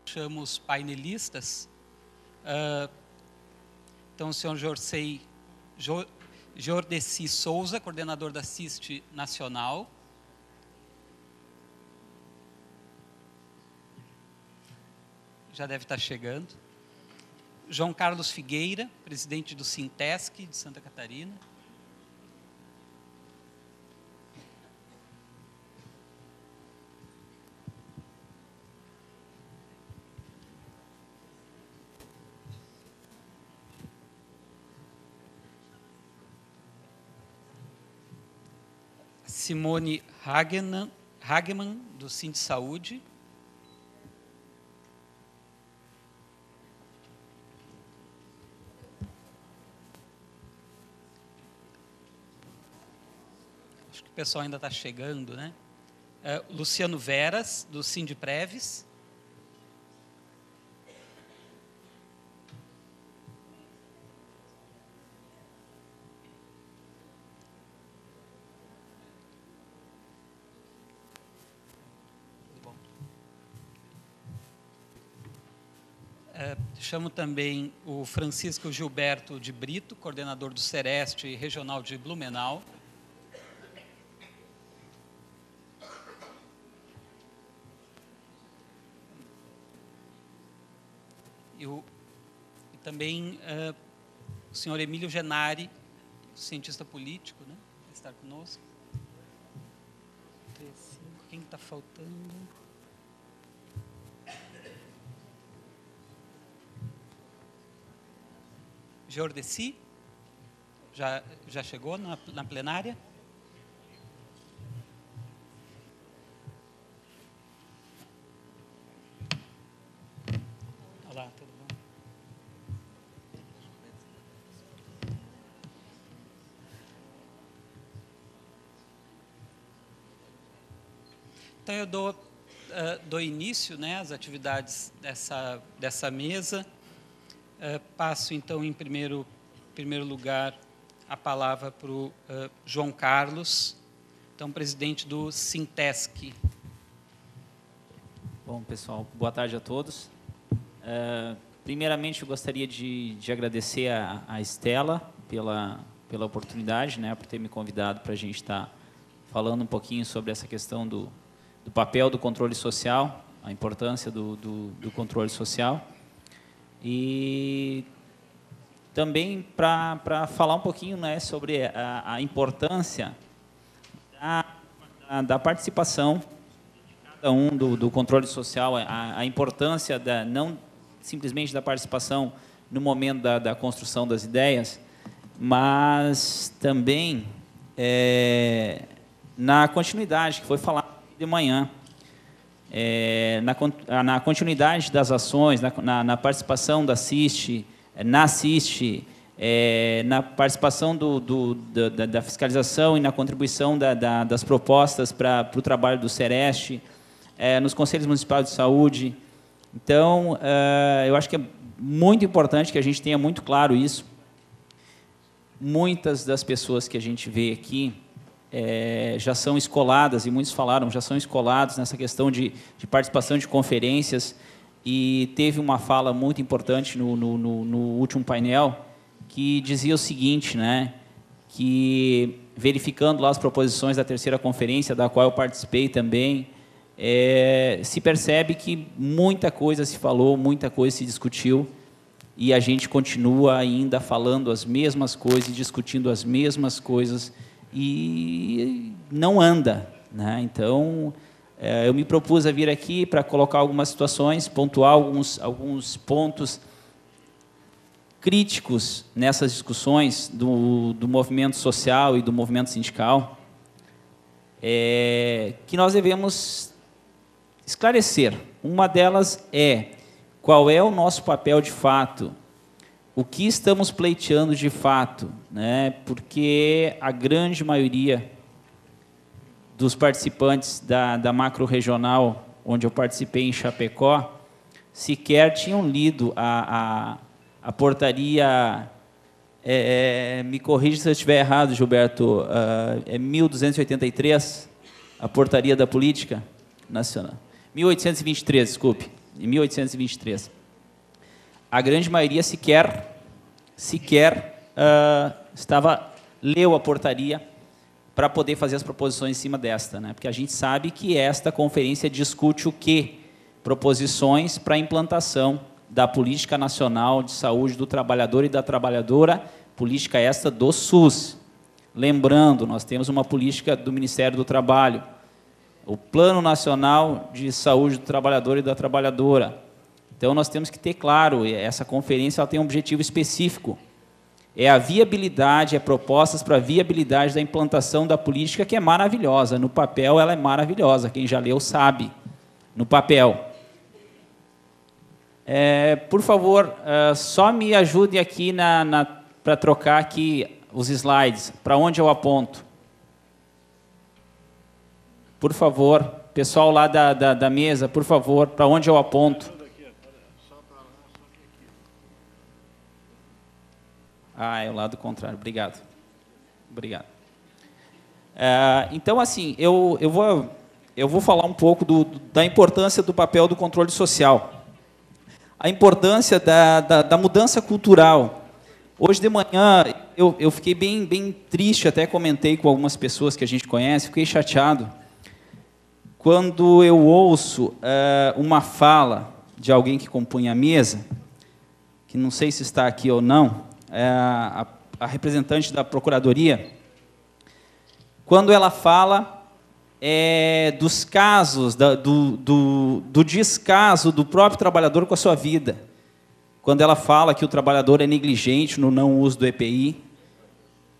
chamo os painelistas. Então, o senhor Jordeci Souza, coordenador da CIST Nacional. Já deve estar chegando. João Carlos Figueira, presidente do Sintesc de Santa Catarina. Simone Hagemann, do Sindsaúde. Acho que o pessoal ainda está chegando, né? Luciano Veras, do Sindpreves. Chamo também o Francisco Gilberto de Brito, coordenador do Sereste Regional de Blumenau. E também o senhor Emílio Genari, cientista político, né? Vai estar conosco. 3, 5, quem está faltando? Jordeci, já chegou na plenária? Olá, tudo bom? Então, eu dou início, né, às atividades dessa mesa. Passo, então, em primeiro lugar, a palavra para o João Carlos, então, presidente do Sintesc. Bom, pessoal, boa tarde a todos. Primeiramente, eu gostaria de agradecer a Estela pela oportunidade, né, por ter me convidado para a gente estar falando um pouquinho sobre essa questão do papel do controle social, a importância do controle social. E também para falar um pouquinho, né, sobre a importância da participação de cada um do controle social, a importância não simplesmente da participação no momento da construção das ideias, mas também na continuidade, que foi falado de manhã. Na continuidade das ações, na participação da CIST, na participação da fiscalização e na contribuição das propostas para o trabalho do Sereste, nos Conselhos Municipais de Saúde. Então, eu acho que é muito importante que a gente tenha muito claro isso. Muitas das pessoas que a gente vê aqui já são escoladas, e muitos falaram, já são escolados nessa questão de participação de conferências, e teve uma fala muito importante no último painel, que dizia o seguinte, né, que, verificando lá as proposições da terceira conferência, da qual eu participei também, se percebe que muita coisa se falou, muita coisa se discutiu, e a gente continua ainda falando as mesmas coisas e discutindo as mesmas coisas, e não anda, né? Então, eu me propus a vir aqui para colocar algumas situações, pontuar alguns pontos críticos nessas discussões do movimento social e do movimento sindical, que nós devemos esclarecer. Uma delas qual é o nosso papel de fato, o que estamos pleiteando de fato, né? Porque a grande maioria dos participantes da macro-regional, onde eu participei em Chapecó, sequer tinham lido a portaria, me corrija se eu estiver errado, Gilberto, 1283, a portaria da política nacional. 1823, desculpe. em 1823. A grande maioria sequer leu a portaria para poder fazer as proposições em cima desta, né? Porque a gente sabe que esta conferência discute o quê? Proposições para a implantação da Política Nacional de Saúde do Trabalhador e da Trabalhadora, política esta do SUS. Lembrando, nós temos uma política do Ministério do Trabalho, o Plano Nacional de Saúde do Trabalhador e da Trabalhadora. Então, nós temos que ter claro, essa conferência ela tem um objetivo específico, é a viabilidade, é propostas para a viabilidade da implantação da política, que é maravilhosa. No papel, ela é maravilhosa. Quem já leu sabe. No papel. Por favor, só me ajude aqui para trocar aqui os slides. Para onde eu aponto? Por favor, pessoal lá da mesa, por favor, para onde eu aponto? É o lado contrário. Obrigado. Obrigado. Então, assim, eu vou falar um pouco da importância do papel do controle social. A importância da mudança cultural. Hoje de manhã, eu fiquei bem triste, até comentei com algumas pessoas que a gente conhece, fiquei chateado, quando eu ouço uma fala de alguém que compunha a mesa, que não sei se está aqui ou não, a representante da Procuradoria, quando ela fala dos casos, do descaso do próprio trabalhador com a sua vida, quando ela fala que o trabalhador é negligente no não uso do EPI,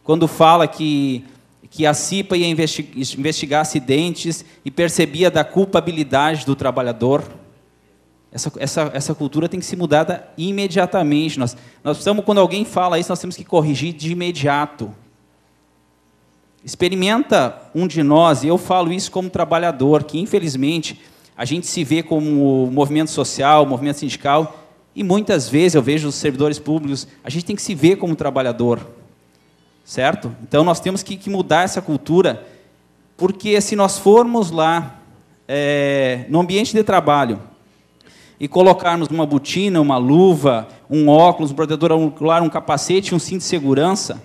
quando fala que a CIPA ia investigar acidentes e percebia da culpabilidade do trabalhador. Essa cultura tem que ser mudada imediatamente. Nós precisamos, quando alguém fala isso, nós temos que corrigir de imediato. Experimenta um de nós, e eu falo isso como trabalhador, que infelizmente a gente se vê como movimento social, movimento sindical, e muitas vezes eu vejo os servidores públicos, a gente tem que se ver como trabalhador, certo? Então nós temos que mudar essa cultura, porque se nós formos lá no ambiente de trabalho e colocarmos uma botina, uma luva, um óculos, um protetor ocular, um capacete, um cinto de segurança,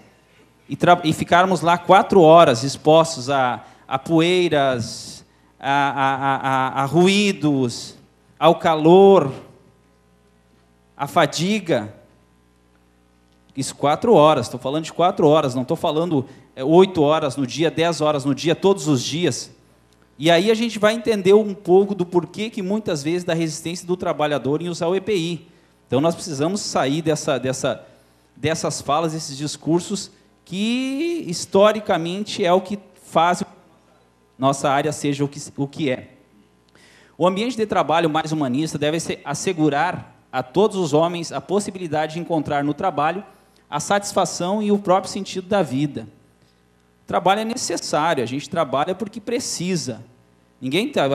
e ficarmos lá 4 horas expostos a poeiras, a ruídos, ao calor, à fadiga. Isso 4 horas, estou falando de 4 horas, não estou falando 8 horas no dia, 10 horas no dia, todos os dias. E aí a gente vai entender um pouco do porquê que muitas vezes da resistência do trabalhador em usar o EPI. Então nós precisamos sair dessas falas, desses discursos que historicamente é o que faz nossa área seja o que é. O ambiente de trabalho mais humanista deve assegurar a todos os homens a possibilidade de encontrar no trabalho a satisfação e o próprio sentido da vida. O trabalho é necessário, a gente trabalha porque precisa.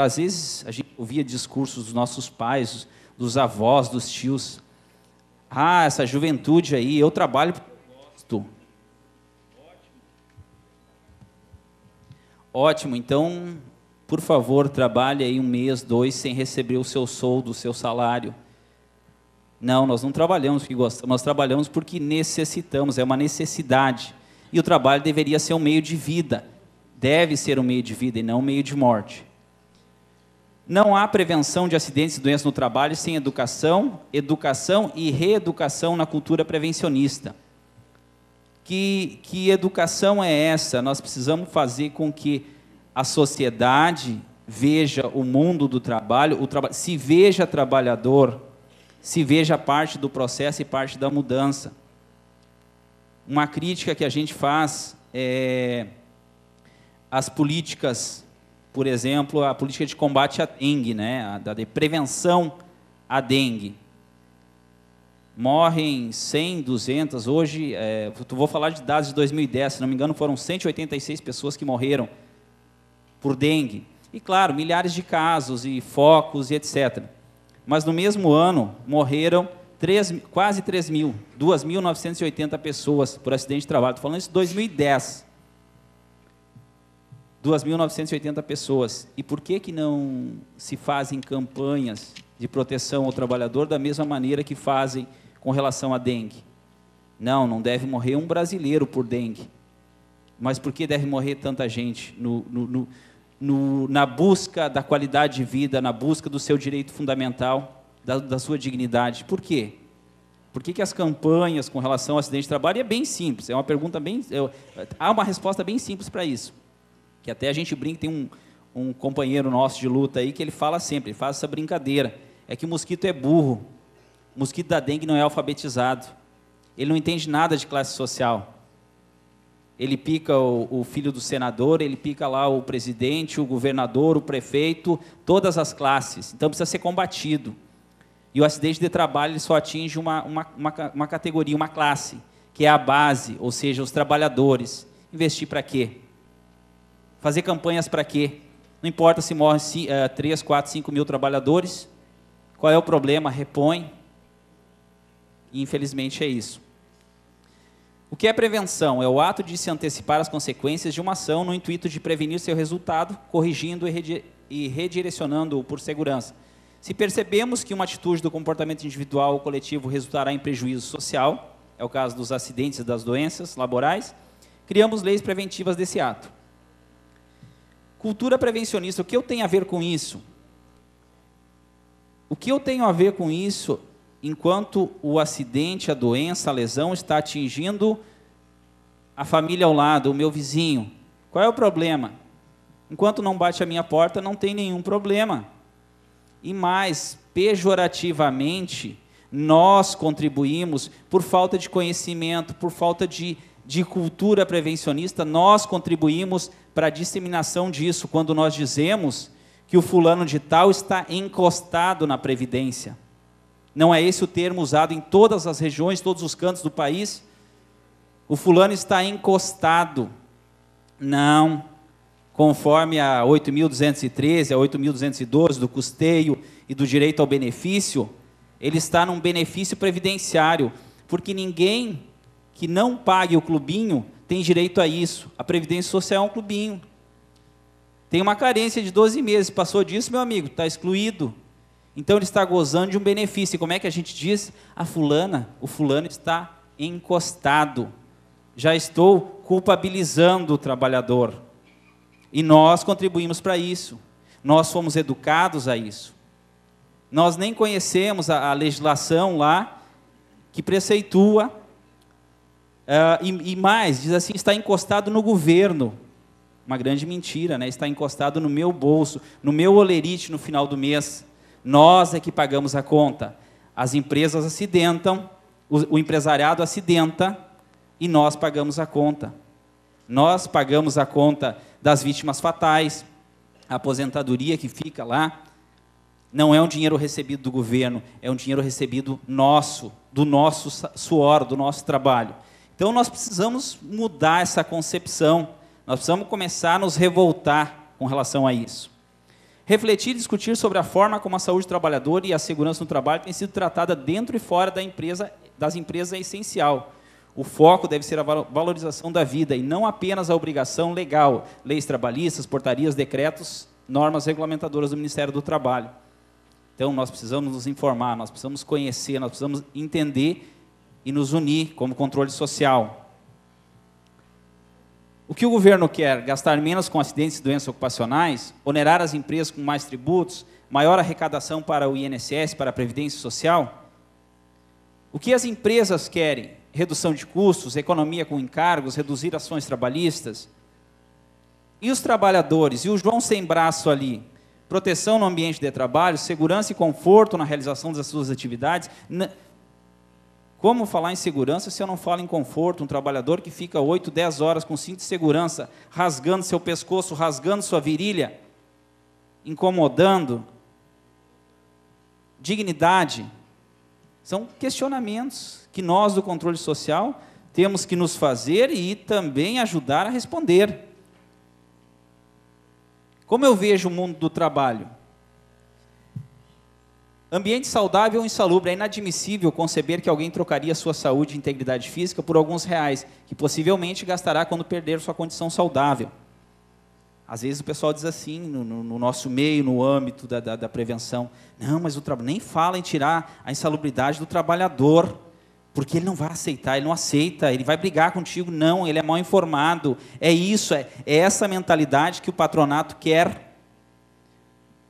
Às vezes, a gente ouvia discursos dos nossos pais, dos avós, dos tios. Essa juventude aí, eu trabalho porque eu gosto. Ótimo, então, por favor, trabalhe aí 1 mês, 2, sem receber o seu soldo, o seu salário. Não, nós não trabalhamos porque gostamos, nós trabalhamos porque necessitamos, é uma necessidade. E o trabalho deveria ser um meio de vida, deve ser um meio de vida e não um meio de morte. Não há prevenção de acidentes e doenças no trabalho sem educação e reeducação na cultura prevencionista. Que educação é essa? Nós precisamos fazer com que a sociedade veja o mundo do trabalho, se veja trabalhador, se veja parte do processo e parte da mudança. Uma crítica que a gente faz às políticas, por exemplo, a política de combate à dengue, né, de prevenção à dengue. Morrem 100, 200, hoje, vou falar de dados de 2010, se não me engano, foram 186 pessoas que morreram por dengue. E, claro, milhares de casos e focos e etc. Mas, no mesmo ano, morreram quase 3 mil, 2.980 pessoas por acidente de trabalho. Estou falando isso em 2010. 2.980 pessoas. E por que não se fazem campanhas de proteção ao trabalhador da mesma maneira que fazem com relação à dengue. Não deve morrer um brasileiro por dengue. Mas por que deve morrer tanta gente na busca da qualidade de vida, na busca do seu direito fundamental, da sua dignidade? Por quê? Por que as campanhas com relação ao acidente de trabalho é bem simples? É uma pergunta há uma resposta bem simples para isso. Que até a gente brinca, tem um companheiro nosso de luta aí que ele fala sempre, ele faz essa brincadeira. É que o mosquito é burro. O mosquito da dengue não é alfabetizado. Ele não entende nada de classe social. Ele pica o filho do senador, ele pica lá o presidente, o governador, o prefeito, todas as classes. Então precisa ser combatido. E o acidente de trabalho ele só atinge uma categoria, uma classe, que é a base, ou seja, os trabalhadores. Investir para quê? Fazer campanhas para quê? Não importa se morrem 3, 4, 5 mil trabalhadores. Qual é o problema? Repõe. E, infelizmente, é isso. O que é prevenção? É o ato de se antecipar as consequências de uma ação no intuito de prevenir seu resultado, corrigindo e redirecionando-o por segurança. Se percebemos que uma atitude do comportamento individual ou coletivo resultará em prejuízo social, é o caso dos acidentes e das doenças laborais, criamos leis preventivas desse ato. Cultura prevencionista, o que eu tenho a ver com isso? O que eu tenho a ver com isso, enquanto o acidente, a doença, a lesão está atingindo a família ao lado, o meu vizinho? Qual é o problema? Enquanto não bate a minha porta, não tem nenhum problema. E mais, pejorativamente, nós contribuímos, por falta de conhecimento, por falta de cultura prevencionista, nós contribuímos para a disseminação disso, quando nós dizemos que o fulano de tal está encostado na Previdência. Não é esse o termo usado em todas as regiões, todos os cantos do país? O fulano está encostado. Não. Conforme a 8.213, a 8.212 do custeio e do direito ao benefício, ele está num benefício previdenciário, porque ninguém que não pague o clubinho tem direito a isso. A Previdência Social é um clubinho. Tem uma carência de 12 meses, passou disso, meu amigo, está excluído. Então ele está gozando de um benefício. E como é que a gente diz? A fulana, o fulano está encostado. Já estou culpabilizando o trabalhador. E nós contribuímos para isso. Nós fomos educados a isso. Nós nem conhecemos a legislação lá que preceitua. E mais, diz assim, está encostado no governo. Uma grande mentira, né? Está encostado no meu bolso, no meu olerite no final do mês. Nós é que pagamos a conta. As empresas acidentam, o empresariado acidenta e nós pagamos a conta. Nós pagamos a conta das vítimas fatais, a aposentadoria que fica lá. Não é um dinheiro recebido do governo, é um dinheiro recebido nosso, do nosso suor, do nosso trabalho. Então nós precisamos mudar essa concepção, nós precisamos começar a nos revoltar com relação a isso. Refletir e discutir sobre a forma como a saúde do trabalhador e a segurança no trabalho tem sido tratada dentro e fora das empresas é essencial. O foco deve ser a valorização da vida e não apenas a obrigação legal, leis trabalhistas, portarias, decretos, normas regulamentadoras do Ministério do Trabalho. Então, nós precisamos nos informar, nós precisamos conhecer, nós precisamos entender e nos unir como controle social. O que o governo quer? Gastar menos com acidentes e doenças ocupacionais, onerar as empresas com mais tributos, maior arrecadação para o INSS, para a Previdência Social? O que as empresas querem? Redução de custos, economia com encargos, reduzir ações trabalhistas? E os trabalhadores? E o João sem braço ali? Proteção no ambiente de trabalho, segurança e conforto na realização das suas atividades? Como falar em segurança se eu não falo em conforto? Um trabalhador que fica 8, 10 horas com cinto de segurança, rasgando seu pescoço, rasgando sua virilha, incomodando. Dignidade. São questionamentos que nós, do controle social, temos que nos fazer e também ajudar a responder. Como eu vejo o mundo do trabalho? Ambiente saudável ou insalubre. É inadmissível conceber que alguém trocaria sua saúde e integridade física por alguns reais, que possivelmente gastará quando perder sua condição saudável. Às vezes o pessoal diz assim, no nosso meio, no âmbito da prevenção, não, mas nem fala em tirar a insalubridade do trabalhador, porque ele não vai aceitar, ele não aceita, ele vai brigar contigo, não, ele é mal informado. É isso, é essa mentalidade que o patronato quer.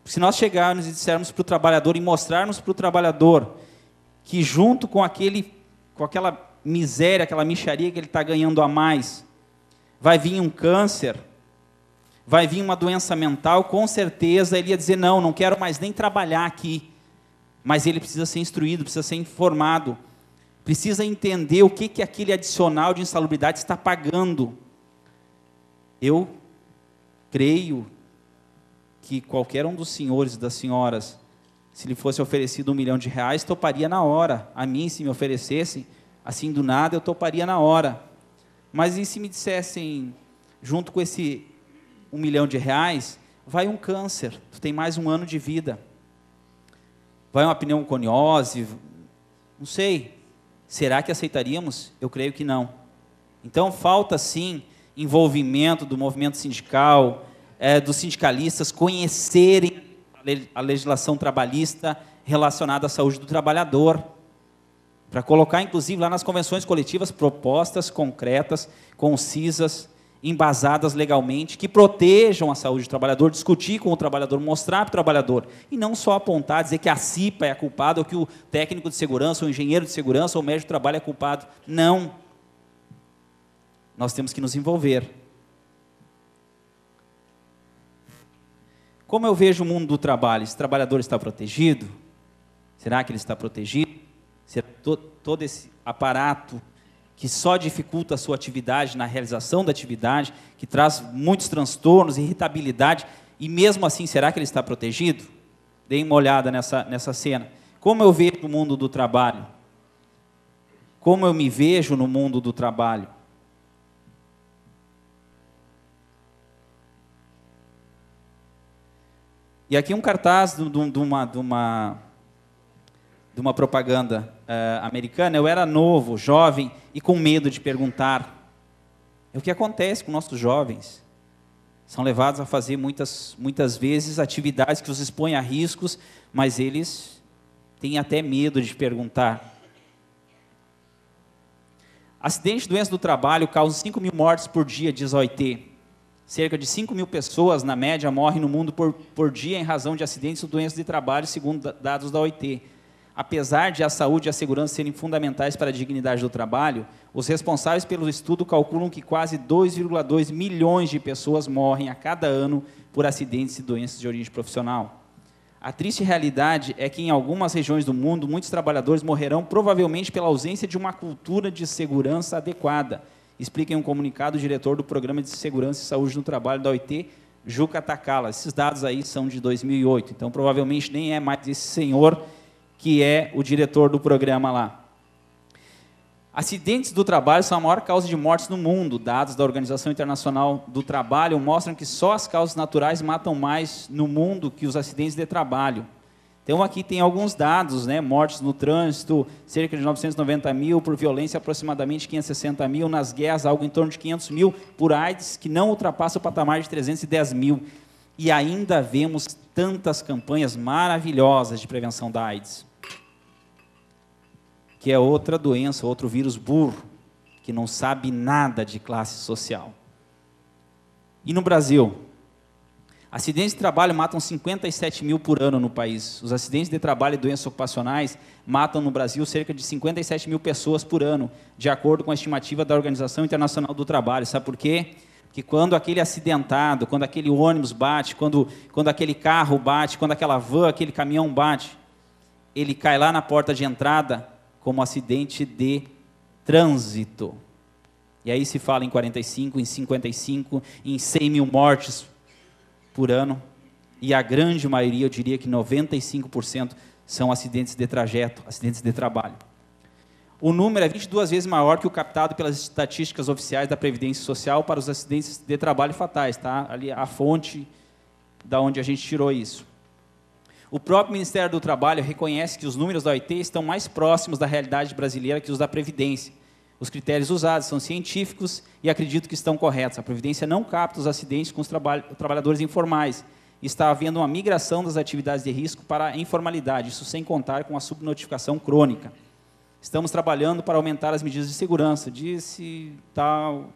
Se nós chegarmos e dissermos para o trabalhador e mostrarmos para o trabalhador que junto com aquela miséria, aquela mixaria que ele está ganhando a mais, vai vir um câncer, vai vir uma doença mental, com certeza ele ia dizer, não quero mais nem trabalhar aqui. Mas ele precisa ser instruído, precisa ser informado, precisa entender o que aquele adicional de insalubridade está pagando. Eu creio que qualquer um dos senhores e das senhoras, se lhe fosse oferecido R$1 milhão, toparia na hora. A mim, se me oferecessem, assim do nada, eu toparia na hora. Mas e se me dissessem, junto com esse R$1 milhão, vai um câncer, tu tem mais 1 ano de vida, vai uma pneumoconiose, não sei, será que aceitaríamos? Eu creio que não. Então falta sim envolvimento do movimento sindical, dos sindicalistas conhecerem a legislação trabalhista relacionada à saúde do trabalhador, para colocar inclusive lá nas convenções coletivas propostas concretas, concisas, embasadas legalmente, que protejam a saúde do trabalhador, discutir com o trabalhador, mostrar para o trabalhador, e não só apontar, dizer que a CIPA é a culpada, ou que o técnico de segurança, ou o engenheiro de segurança, ou o médico de trabalho é culpado. Não. Nós temos que nos envolver. Como eu vejo o mundo do trabalho? Esse trabalhador está protegido? Será que ele está protegido? Será que todo esse aparato que só dificulta a sua atividade, na realização da atividade, que traz muitos transtornos, irritabilidade, e mesmo assim, será que ele está protegido? Deem uma olhada nessa cena. Como eu vejo o mundo do trabalho? Como eu me vejo no mundo do trabalho? E aqui um cartaz de uma propaganda americana. Eu era novo, jovem e com medo de perguntar. É o que acontece com nossos jovens. São levados a fazer muitas vezes atividades que os expõem a riscos, mas eles têm até medo de perguntar. Acidente e doença do trabalho causam 5.000 mortes por dia, diz a OIT. Cerca de 5.000 pessoas, na média, morrem no mundo por dia em razão de acidentes ou doenças de trabalho, segundo dados da OIT. Apesar de a saúde e a segurança serem fundamentais para a dignidade do trabalho, os responsáveis pelo estudo calculam que quase 2,2 milhões de pessoas morrem a cada ano por acidentes e doenças de origem profissional. A triste realidade é que, em algumas regiões do mundo, muitos trabalhadores morrerão provavelmente pela ausência de uma cultura de segurança adequada, explica em um comunicado o diretor do Programa de Segurança e Saúde no Trabalho da OIT, Juca Takala. Esses dados aí são de 2008, então provavelmente nem é mais esse senhor que é o diretor do programa lá. Acidentes do trabalho são a maior causa de mortes no mundo. Dados da Organização Internacional do Trabalho mostram que só as causas naturais matam mais no mundo que os acidentes de trabalho. Então aqui tem alguns dados, né? Mortes no trânsito, cerca de 990 mil, por violência aproximadamente 560 mil, nas guerras algo em torno de 500 mil, por AIDS, que não ultrapassa o patamar de 310 mil. E ainda vemos tantas campanhas maravilhosas de prevenção da AIDS, que é outra doença, outro vírus burro, que não sabe nada de classe social. E no Brasil? Acidentes de trabalho matam 57 mil por ano no país. Os acidentes de trabalho e doenças ocupacionais matam no Brasil cerca de 57 mil pessoas por ano, de acordo com a estimativa da Organização Internacional do Trabalho. Sabe por quê? Porque quando aquele acidentado, quando aquele ônibus bate, quando aquele carro bate, quando aquela van, aquele caminhão bate, ele cai lá na porta de entrada como acidente de trânsito. E aí se fala em 45, em 55, em 100 mil mortes por ano, e a grande maioria, eu diria que 95%, são acidentes de trajeto, acidentes de trabalho. O número é 22 vezes maior que o captado pelas estatísticas oficiais da Previdência Social para os acidentes de trabalho fatais, tá? Ali a fonte da onde a gente tirou isso. O próprio Ministério do Trabalho reconhece que os números da OIT estão mais próximos da realidade brasileira que os da Previdência. Os critérios usados são científicos e acredito que estão corretos. A Previdência não capta os acidentes com os trabalhadores informais. Está havendo uma migração das atividades de risco para a informalidade, isso sem contar com a subnotificação crônica. Estamos trabalhando para aumentar as medidas de segurança. Disse tal,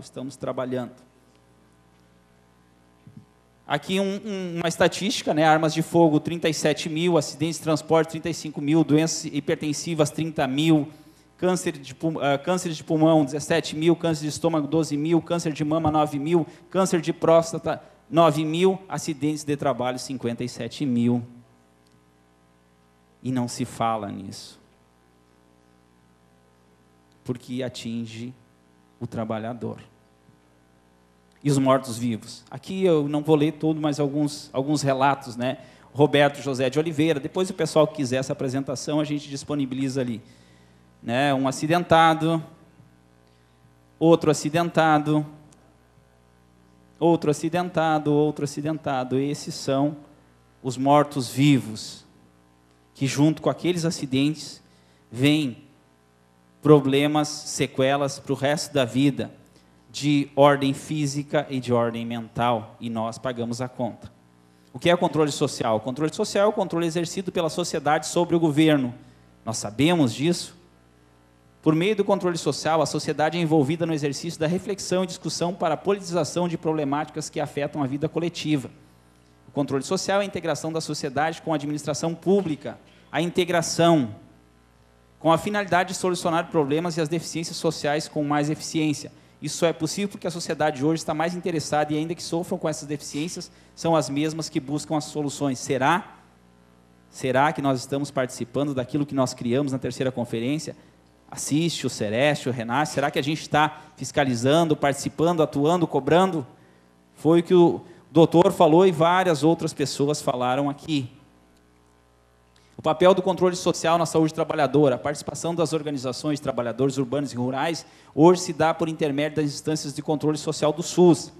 estamos trabalhando. Aqui uma estatística, né? Armas de fogo, 37 mil, acidentes de transporte, 35 mil, doenças hipertensivas, 30 mil, câncer de pulmão, 17 mil, câncer de estômago, 12 mil, câncer de mama, 9 mil, câncer de próstata, 9 mil, acidentes de trabalho, 57 mil. E não se fala nisso. Porque atinge o trabalhador. E os mortos-vivos. Aqui eu não vou ler todo, mas alguns relatos, né? Roberto José de Oliveira, depois o pessoal que quiser essa apresentação, a gente disponibiliza ali. Né? Um acidentado, outro acidentado, outro acidentado, outro acidentado. Esses são os mortos-vivos, que junto com aqueles acidentes, vêm problemas, sequelas para o resto da vida, de ordem física e de ordem mental, e nós pagamos a conta. O que é o controle social? O controle social é o controle exercido pela sociedade sobre o governo. Nós sabemos disso. Por meio do controle social, a sociedade é envolvida no exercício da reflexão e discussão para a politização de problemáticas que afetam a vida coletiva. O controle social é a integração da sociedade com a administração pública, a integração, com a finalidade de solucionar problemas e as deficiências sociais com mais eficiência. Isso só é possível porque a sociedade hoje está mais interessada e ainda que sofram com essas deficiências, são as mesmas que buscam as soluções. Será que nós estamos participando daquilo que nós criamos na terceira conferência? Assiste o Sereste, o Renasce, será que a gente está fiscalizando, participando, atuando, cobrando? Foi o que o doutor falou e várias outras pessoas falaram aqui. O papel do controle social na saúde trabalhadora, a participação das organizações de trabalhadores urbanos e rurais, hoje se dá por intermédio das instâncias de controle social do SUS,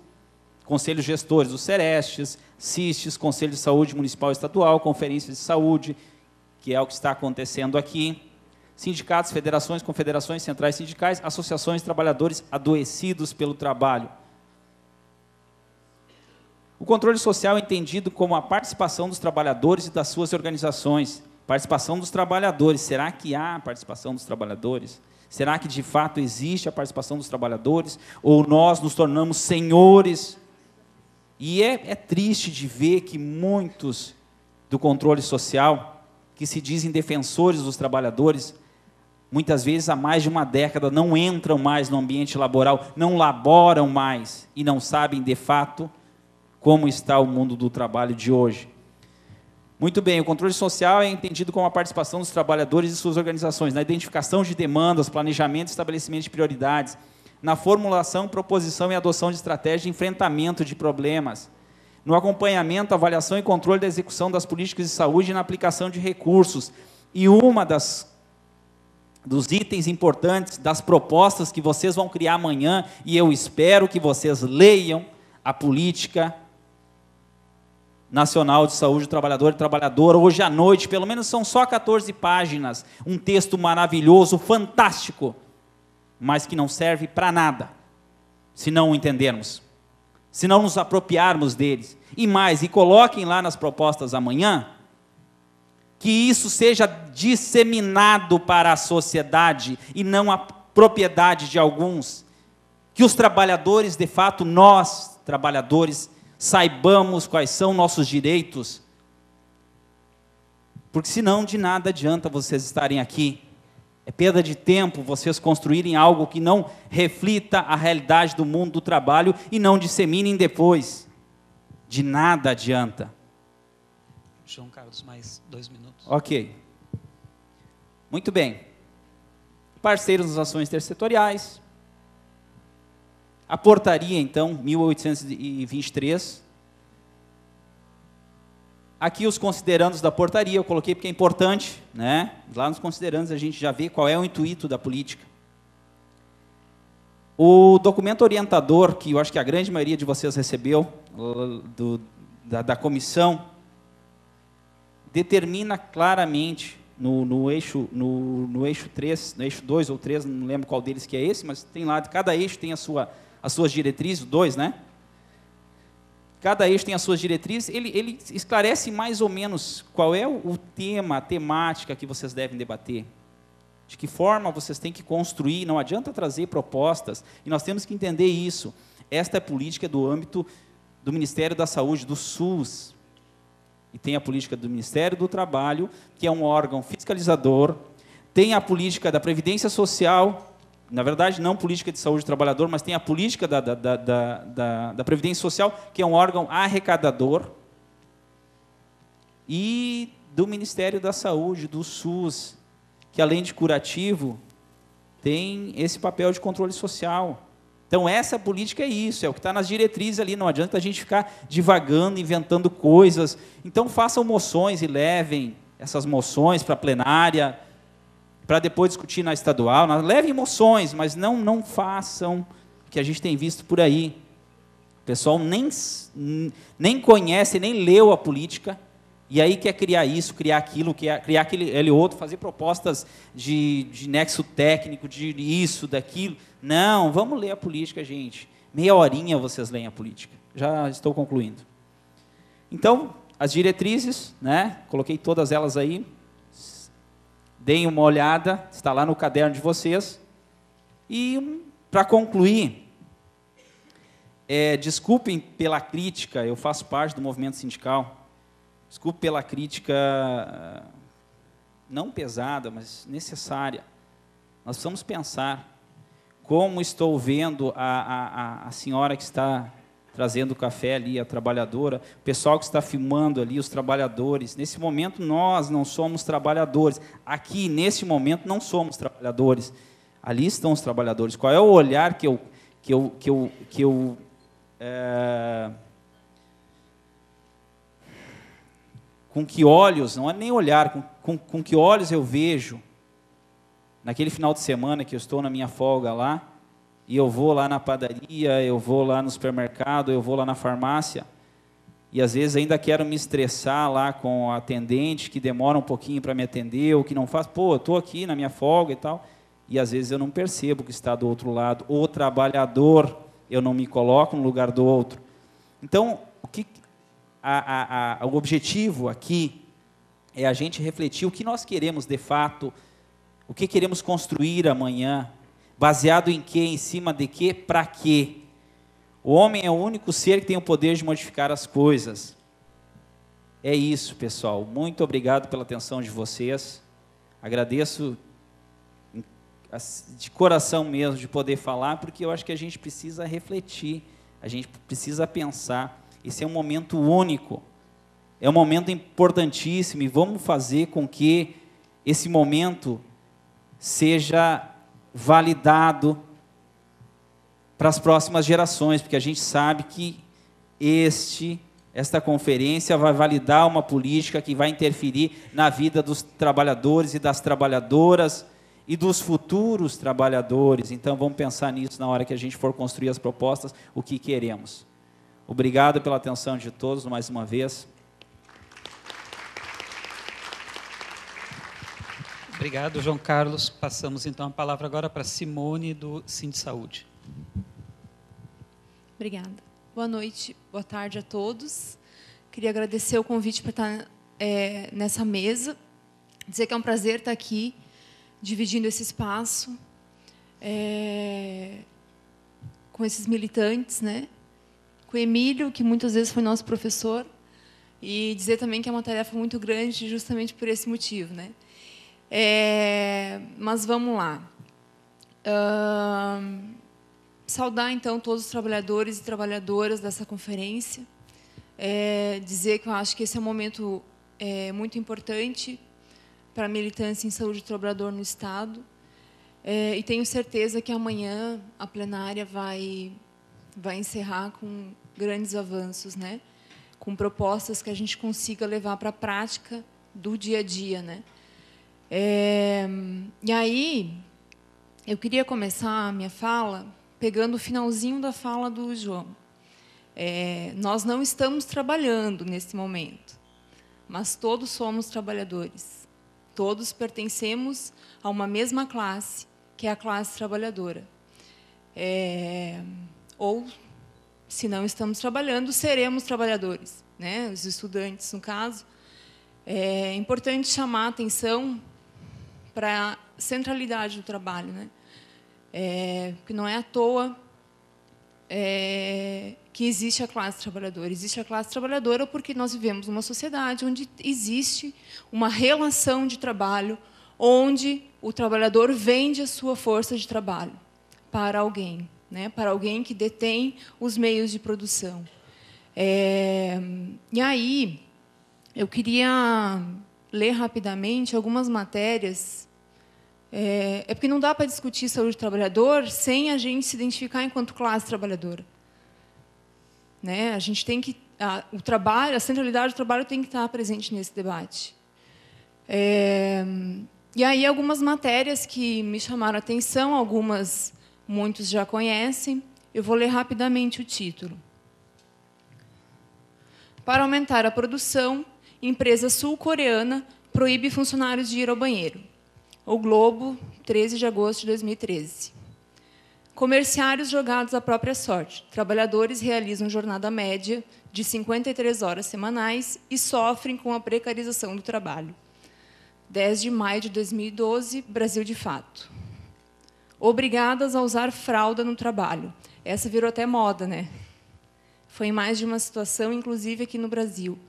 conselhos gestores dos Serestes, CISTES, Conselho de Saúde Municipal e Estadual, Conferências de Saúde, que é o que está acontecendo aqui, sindicatos, federações, confederações, centrais sindicais, associações de trabalhadores adoecidos pelo trabalho. O controle social é entendido como a participação dos trabalhadores e das suas organizações. Participação dos trabalhadores. Será que há participação dos trabalhadores? Será que de fato existe a participação dos trabalhadores? Ou nós nos tornamos senhores? E é triste de ver que muitos do controle social, que se dizem defensores dos trabalhadores, muitas vezes há mais de uma década não entram mais no ambiente laboral, não laboram mais e não sabem de fato como está o mundo do trabalho de hoje. Muito bem, o controle social é entendido como a participação dos trabalhadores e suas organizações, na identificação de demandas, planejamento e estabelecimento de prioridades, na formulação, proposição e adoção de estratégias de enfrentamento de problemas, no acompanhamento, avaliação e controle da execução das políticas de saúde e na aplicação de recursos. E uma dos itens importantes, das propostas que vocês vão criar amanhã, e eu espero que vocês leiam a política Nacional de Saúde do Trabalhador e Trabalhadora, hoje à noite, pelo menos são só 14 páginas, um texto maravilhoso, fantástico, mas que não serve para nada, se não o entendermos, se não nos apropriarmos deles. E mais, e coloquem lá nas propostas amanhã, que isso seja disseminado para a sociedade, e não a propriedade de alguns, que os trabalhadores, de fato, nós, trabalhadores, saibamos quais são nossos direitos, porque senão de nada adianta vocês estarem aqui, é perda de tempo vocês construírem algo que não reflita a realidade do mundo do trabalho e não disseminem depois, de nada adianta. João Carlos, mais 2 minutos. Ok, muito bem, parceiros nas ações intersetoriais. A portaria, então, 1823. Aqui os considerandos da portaria, eu coloquei porque é importante, né? Lá nos considerandos a gente já vê qual é o intuito da política. O documento orientador, que eu acho que a grande maioria de vocês recebeu, da comissão, determina claramente no eixo 3, no eixo 2 ou 3, não lembro qual deles que é esse, mas tem lá, cada eixo tem as suas diretrizes, 2, né? Cada eixo tem as suas diretrizes, ele esclarece mais ou menos qual é o tema, a temática que vocês devem debater. De que forma vocês têm que construir, não adianta trazer propostas, e nós temos que entender isso. Esta é a política do âmbito do Ministério da Saúde, do SUS. E tem a política do Ministério do Trabalho, que é um órgão fiscalizador, tem a política da Previdência Social, na verdade, não política de saúde do trabalhador, mas tem a política da Previdência Social, que é um órgão arrecadador, e do Ministério da Saúde, do SUS, que além de curativo, tem esse papel de controle social. Então, essa política é isso, é o que está nas diretrizes ali, não adianta a gente ficar divagando, inventando coisas. Então, façam moções e levem essas moções para a plenária, para depois discutir na estadual. Levem moções, mas não façam o que a gente tem visto por aí. O pessoal nem conhece, nem leu a política, e aí quer criar isso, criar aquilo, criar aquele outro, fazer propostas de nexo técnico, de isso, daquilo. Não, vamos ler a política, gente. Meia horinha vocês leem a política. Já estou concluindo. Então, as diretrizes, né? Coloquei todas elas aí. Deem uma olhada, está lá no caderno de vocês. E, para concluir, desculpem pela crítica, eu faço parte do movimento sindical. Desculpe pela crítica não pesada, mas necessária. Nós precisamos pensar como estou vendo a senhora que está trazendo o café ali, a trabalhadora, o pessoal que está filmando ali, os trabalhadores. Nesse momento, nós não somos trabalhadores. Aqui, nesse momento, não somos trabalhadores. Ali estão os trabalhadores. Qual é o olhar com que olhos, não é nem olhar, com que olhos eu vejo, naquele final de semana que eu estou na minha folga lá, e eu vou lá na padaria, eu vou lá no supermercado, eu vou lá na farmácia, e às vezes ainda quero me estressar lá com a atendente, que demora um pouquinho para me atender, ou que não faz, eu estou aqui na minha folga e tal, e às vezes eu não percebo que está do outro lado, o trabalhador, eu não me coloco no lugar do outro. Então, o objetivo aqui é a gente refletir o que nós queremos de fato, o que queremos construir amanhã, baseado em quê, em cima de quê, para quê. O homem é o único ser que tem o poder de modificar as coisas. É isso, pessoal. Muito obrigado pela atenção de vocês. Agradeço de coração mesmo de poder falar, porque eu acho que a gente precisa refletir, a gente precisa pensar. Esse é um momento único, é um momento importantíssimo, e vamos fazer com que esse momento seja validado para as próximas gerações, porque a gente sabe que esta conferência vai validar uma política que vai interferir na vida dos trabalhadores e das trabalhadoras e dos futuros trabalhadores. Então, vamos pensar nisso na hora que a gente for construir as propostas, o que queremos. Obrigado pela atenção de todos, mais uma vez. Obrigado, João Carlos. Passamos, então, a palavra agora para Simone, do Sindsaúde. Obrigada. Boa noite, boa tarde a todos. Queria agradecer o convite para estar nessa mesa, dizer que é um prazer estar aqui, dividindo esse espaço com esses militantes, né? Com o Emílio, que muitas vezes foi nosso professor, e dizer também que é uma tarefa muito grande, justamente por esse motivo, né? Mas vamos lá. Saudar, então, todos os trabalhadores e trabalhadoras dessa conferência. Dizer que eu acho que esse é um momento muito importante para a militância em saúde do trabalhador no Estado. E tenho certeza que amanhã a plenária vai encerrar com grandes avanços, né? Com propostas que a gente consiga levar para a prática do dia a dia, né? E aí, eu queria começar a minha fala pegando o finalzinho da fala do João. Nós não estamos trabalhando nesse momento, mas todos somos trabalhadores. Todos pertencemos a uma mesma classe, que é a classe trabalhadora. Ou, se não estamos trabalhando, seremos trabalhadores, né? Os estudantes, no caso. É importante chamar a atenção para a centralidade do trabalho, né? Porque não é à toa que existe a classe trabalhadora. Existe a classe trabalhadora porque nós vivemos numa sociedade onde existe uma relação de trabalho, onde o trabalhador vende a sua força de trabalho para alguém, né? Para alguém que detém os meios de produção. E aí, eu queria ler rapidamente algumas matérias. Porque não dá para discutir saúde do trabalhador sem a gente se identificar enquanto classe trabalhadora, né? A gente tem que a centralidade do trabalho tem que estar presente nesse debate. E aí algumas matérias que me chamaram a atenção, algumas muitos já conhecem. Eu vou ler rapidamente o título. Para aumentar a produção, empresa sul-coreana proíbe funcionários de ir ao banheiro. O Globo, 13 de agosto de 2013. Comerciários jogados à própria sorte. Trabalhadores realizam jornada média de 53 horas semanais e sofrem com a precarização do trabalho. 10 de maio de 2012, Brasil de Fato. Obrigadas a usar fralda no trabalho. Essa virou até moda, né? Foi em mais de uma situação, inclusive aqui no Brasil.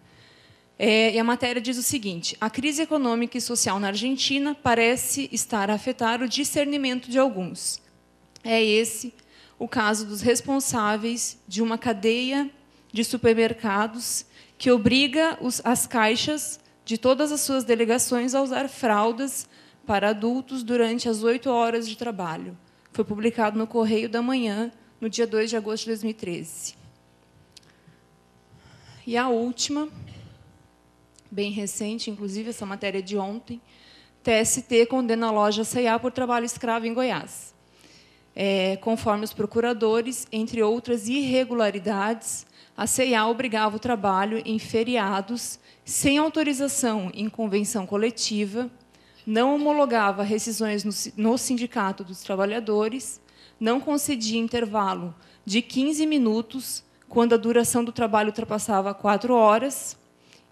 E a matéria diz o seguinte: a crise econômica e social na Argentina parece estar a afetar o discernimento de alguns. É esse o caso dos responsáveis de uma cadeia de supermercados que obriga as caixas de todas as suas delegações a usar fraldas para adultos durante as 8 horas de trabalho. Foi publicado no Correio da Manhã, no dia 2 de agosto de 2013. E a última, bem recente, inclusive, essa matéria de ontem, TST condena a loja C&A por trabalho escravo em Goiás. Conforme os procuradores, entre outras irregularidades, a C&A obrigava o trabalho em feriados, sem autorização em convenção coletiva, não homologava rescisões no Sindicato dos Trabalhadores, não concedia intervalo de 15 minutos, quando a duração do trabalho ultrapassava 4 horas,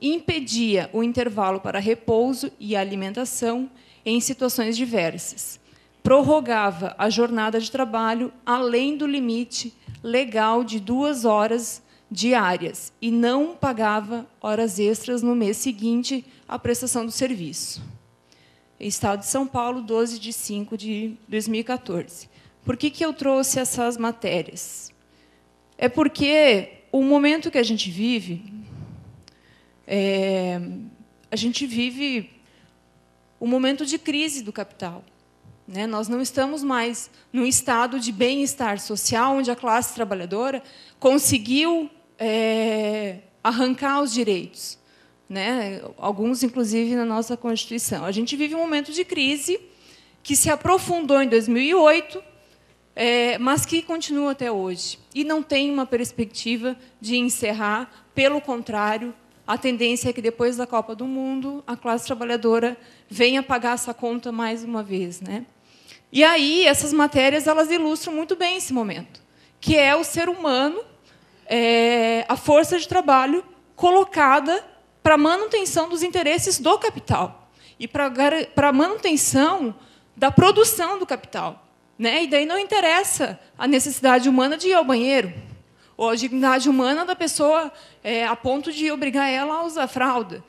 impedia o intervalo para repouso e alimentação em situações diversas, prorrogava a jornada de trabalho além do limite legal de 2 horas diárias e não pagava horas extras no mês seguinte à prestação do serviço. Estado de São Paulo, 12 de 5 de 2014. Por que eu trouxe essas matérias? É porque o momento que a gente vive um momento de crise do capital, né? Nós não estamos mais num estado de bem-estar social, onde a classe trabalhadora conseguiu arrancar os direitos, né? Alguns, inclusive, na nossa Constituição. A gente vive um momento de crise que se aprofundou em 2008, mas que continua até hoje. E não tem uma perspectiva de encerrar, pelo contrário, a tendência é que, depois da Copa do Mundo, a classe trabalhadora venha pagar essa conta mais uma vez, né? E aí, essas matérias elas ilustram muito bem esse momento, que é o ser humano, a força de trabalho colocada para a manutenção dos interesses do capital e para a manutenção da produção do capital, né? E daí não interessa a necessidade humana de ir ao banheiro, ou a dignidade humana da pessoa a ponto de obrigar ela a usar fralda.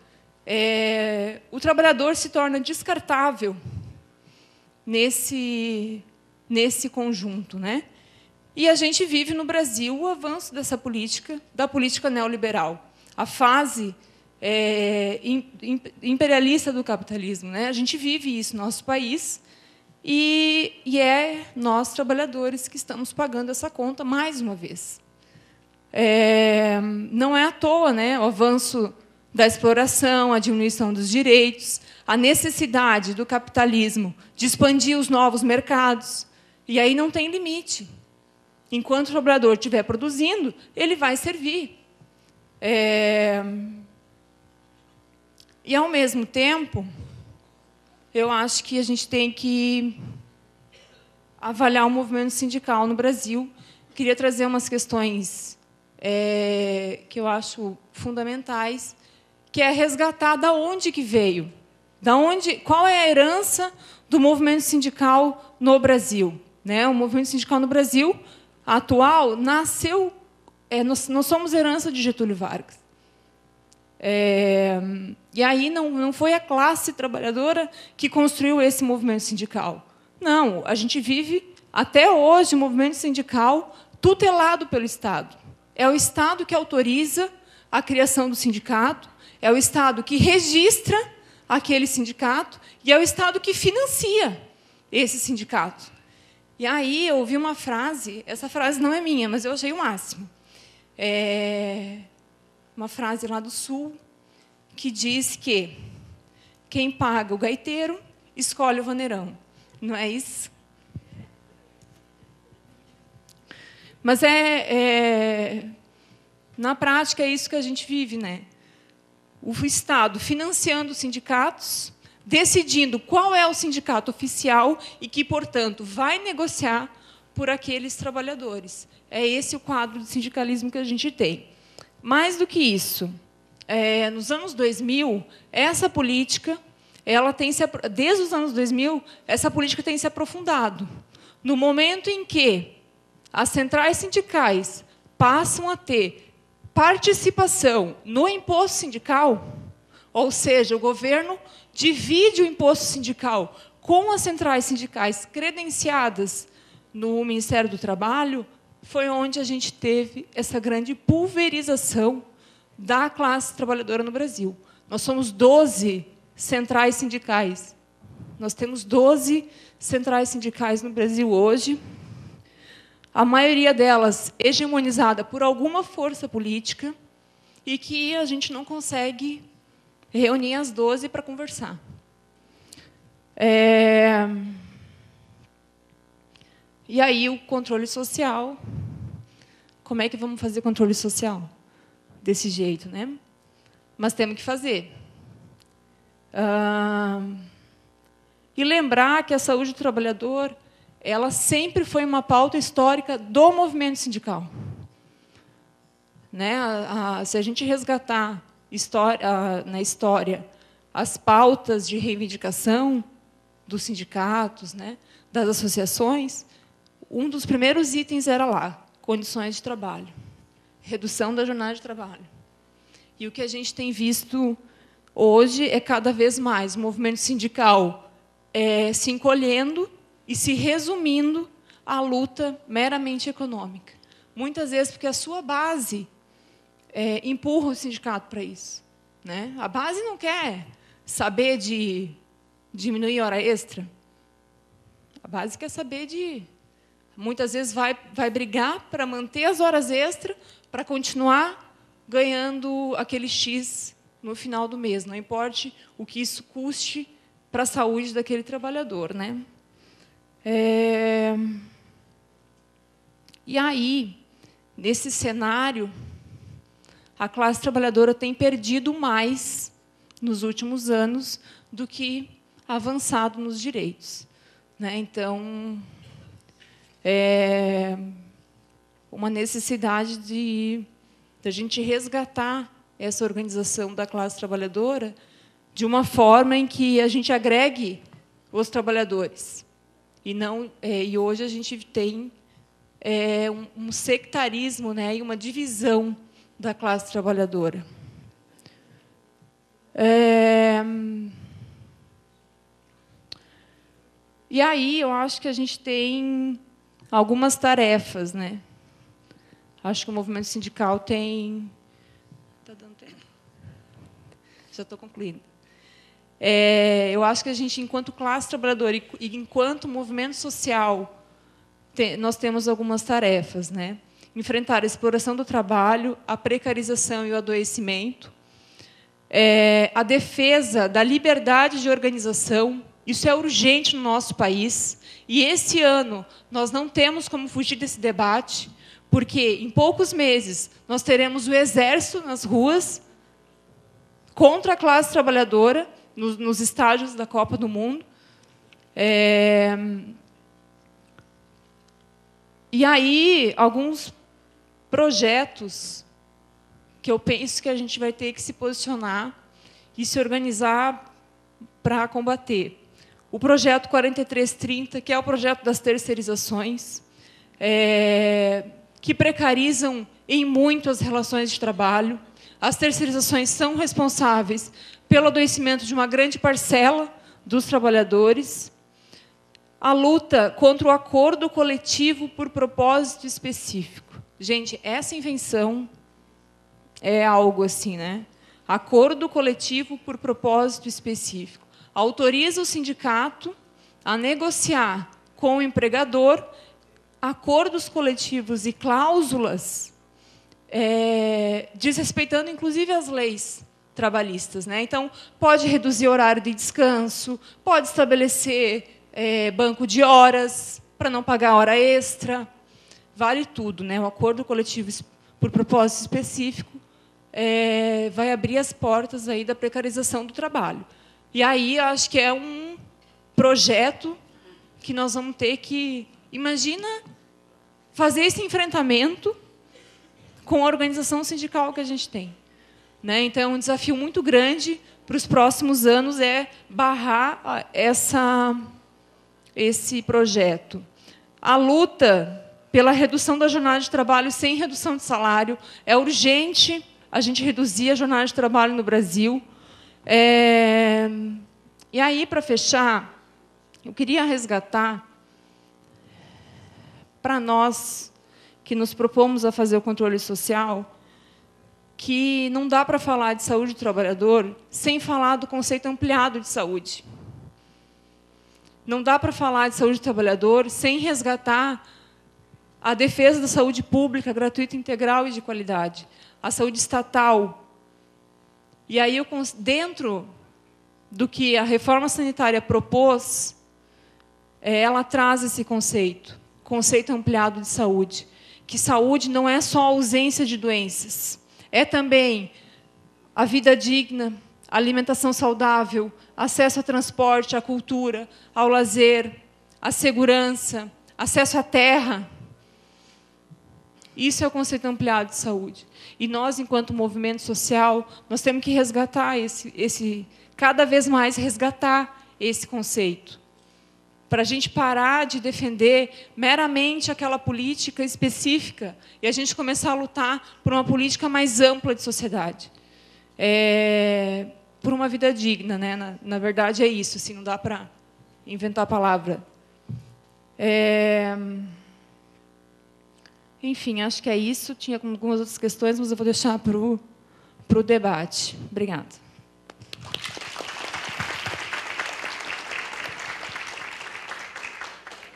O trabalhador se torna descartável nesse conjunto, né? E a gente vive no Brasil o avanço dessa política, da política neoliberal, a fase imperialista do capitalismo, né? A gente vive isso no nosso país e é nós, trabalhadores, que estamos pagando essa conta mais uma vez. Não é à toa, né, o avanço da exploração, a diminuição dos direitos, a necessidade do capitalismo de expandir os novos mercados. E aí não tem limite. Enquanto o trabalhador estiver produzindo, ele vai servir. E, ao mesmo tempo, eu acho que a gente tem que avaliar o movimento sindical no Brasil. Queria trazer umas questões que eu acho fundamentais, que é resgatar da onde que veio, qual é a herança do movimento sindical no Brasil. Né? O movimento sindical no Brasil atual nasceu... nós somos herança de Getúlio Vargas. E aí não foi a classe trabalhadora que construiu esse movimento sindical. Não, a gente vive, até hoje, um movimento sindical tutelado pelo Estado. É o Estado que autoriza a criação do sindicato, é o Estado que registra aquele sindicato e é o Estado que financia esse sindicato. E aí eu ouvi uma frase, essa frase não é minha, mas eu achei o máximo. Uma frase lá do Sul, que diz que quem paga o gaiteiro escolhe o vaneirão. Não é isso? Mas na prática é isso que a gente vive, né? O Estado financiando os sindicatos, decidindo qual é o sindicato oficial e que, portanto, vai negociar por aqueles trabalhadores. É esse o quadro de sindicalismo que a gente tem. Mais do que isso, nos anos 2000, essa política, desde os anos 2000, essa política tem se aprofundado. No momento em que as centrais sindicais passam a ter participação no imposto sindical, ou seja, o governo divide o imposto sindical com as centrais sindicais credenciadas no Ministério do Trabalho, foi onde a gente teve essa grande pulverização da classe trabalhadora no Brasil. Nós somos 12 centrais sindicais. Nós temos 12 centrais sindicais no Brasil hoje, a maioria delas hegemonizada por alguma força política e que a gente não consegue reunir as 12 para conversar. E aí o controle social. Como é que vamos fazer controle social? Desse jeito, né? Mas temos que fazer. E lembrar que a saúde do trabalhador, ela sempre foi uma pauta histórica do movimento sindical. Né? Se a gente resgatar na história as pautas de reivindicação dos sindicatos, né, das associações, um dos primeiros itens era lá, condições de trabalho, redução da jornada de trabalho. E o que a gente tem visto hoje é cada vez mais o movimento sindical se encolhendo e se resumindo à luta meramente econômica. Muitas vezes porque a sua base empurra o sindicato para isso. Né? A base não quer saber de diminuir a hora extra. A base quer saber de... Muitas vezes vai brigar para manter as horas extras, para continuar ganhando aquele X no final do mês, não importe o que isso custe para a saúde daquele trabalhador. Né? E aí, nesse cenário, a classe trabalhadora tem perdido mais nos últimos anos do que avançado nos direitos. Né? Então, uma necessidade de a gente resgatar essa organização da classe trabalhadora de uma forma em que a gente agregue os trabalhadores. E hoje a gente tem um sectarismo, né, e uma divisão da classe trabalhadora. E aí eu acho que a gente tem algumas tarefas, né? Acho que o movimento sindical tem... Está dando tempo? Já estou concluindo. Eu acho que a gente, enquanto classe trabalhadora e enquanto movimento social, nós temos algumas tarefas, né? Enfrentar a exploração do trabalho, a precarização e o adoecimento, a defesa da liberdade de organização. Isso é urgente no nosso país. E, esse ano, nós não temos como fugir desse debate, porque, em poucos meses, nós teremos o Exército nas ruas contra a classe trabalhadora, nos estágios da Copa do Mundo. E aí, alguns projetos que eu penso que a gente vai ter que se posicionar e se organizar para combater. O projeto 4330, que é o projeto das terceirizações, que precarizam em muito as relações de trabalho. As terceirizações são responsáveis pelo adoecimento de uma grande parcela dos trabalhadores. A luta contra o acordo coletivo por propósito específico. Gente, essa invenção é algo assim, né? Acordo coletivo por propósito específico. Autoriza o sindicato a negociar com o empregador acordos coletivos e cláusulas, desrespeitando, inclusive, as leis trabalhistas, né? Então, pode reduzir o horário de descanso, pode estabelecer banco de horas para não pagar hora extra, vale tudo, né? O acordo coletivo por propósito específico vai abrir as portas aí da precarização do trabalho. E aí acho que é um projeto que nós vamos ter que, imagina, fazer esse enfrentamento com a organização sindical que a gente tem, né? Então, um desafio muito grande para os próximos anos é barrar esse projeto. A luta pela redução da jornada de trabalho sem redução de salário. É urgente a gente reduzir a jornada de trabalho no Brasil. E aí, para fechar, eu queria resgatar, para nós que nos propomos a fazer o controle social, que não dá para falar de saúde do trabalhador sem falar do conceito ampliado de saúde. Não dá para falar de saúde do trabalhador sem resgatar a defesa da saúde pública, gratuita, integral e de qualidade. A saúde estatal. E aí, dentro do que a reforma sanitária propôs, ela traz esse conceito ampliado de saúde. Que saúde não é só a ausência de doenças. É também a vida digna, a alimentação saudável, acesso a transporte, à cultura, ao lazer, à segurança, acesso à terra. Isso é o conceito ampliado de saúde. E nós, enquanto movimento social, nós temos que resgatar cada vez mais resgatar esse conceito, para a gente parar de defender meramente aquela política específica e a gente começar a lutar por uma política mais ampla de sociedade. Por uma vida digna, né? Na verdade, é isso, assim, não dá para inventar a palavra. Enfim, acho que é isso. Tinha algumas outras questões, mas eu vou deixar para o debate. Obrigada.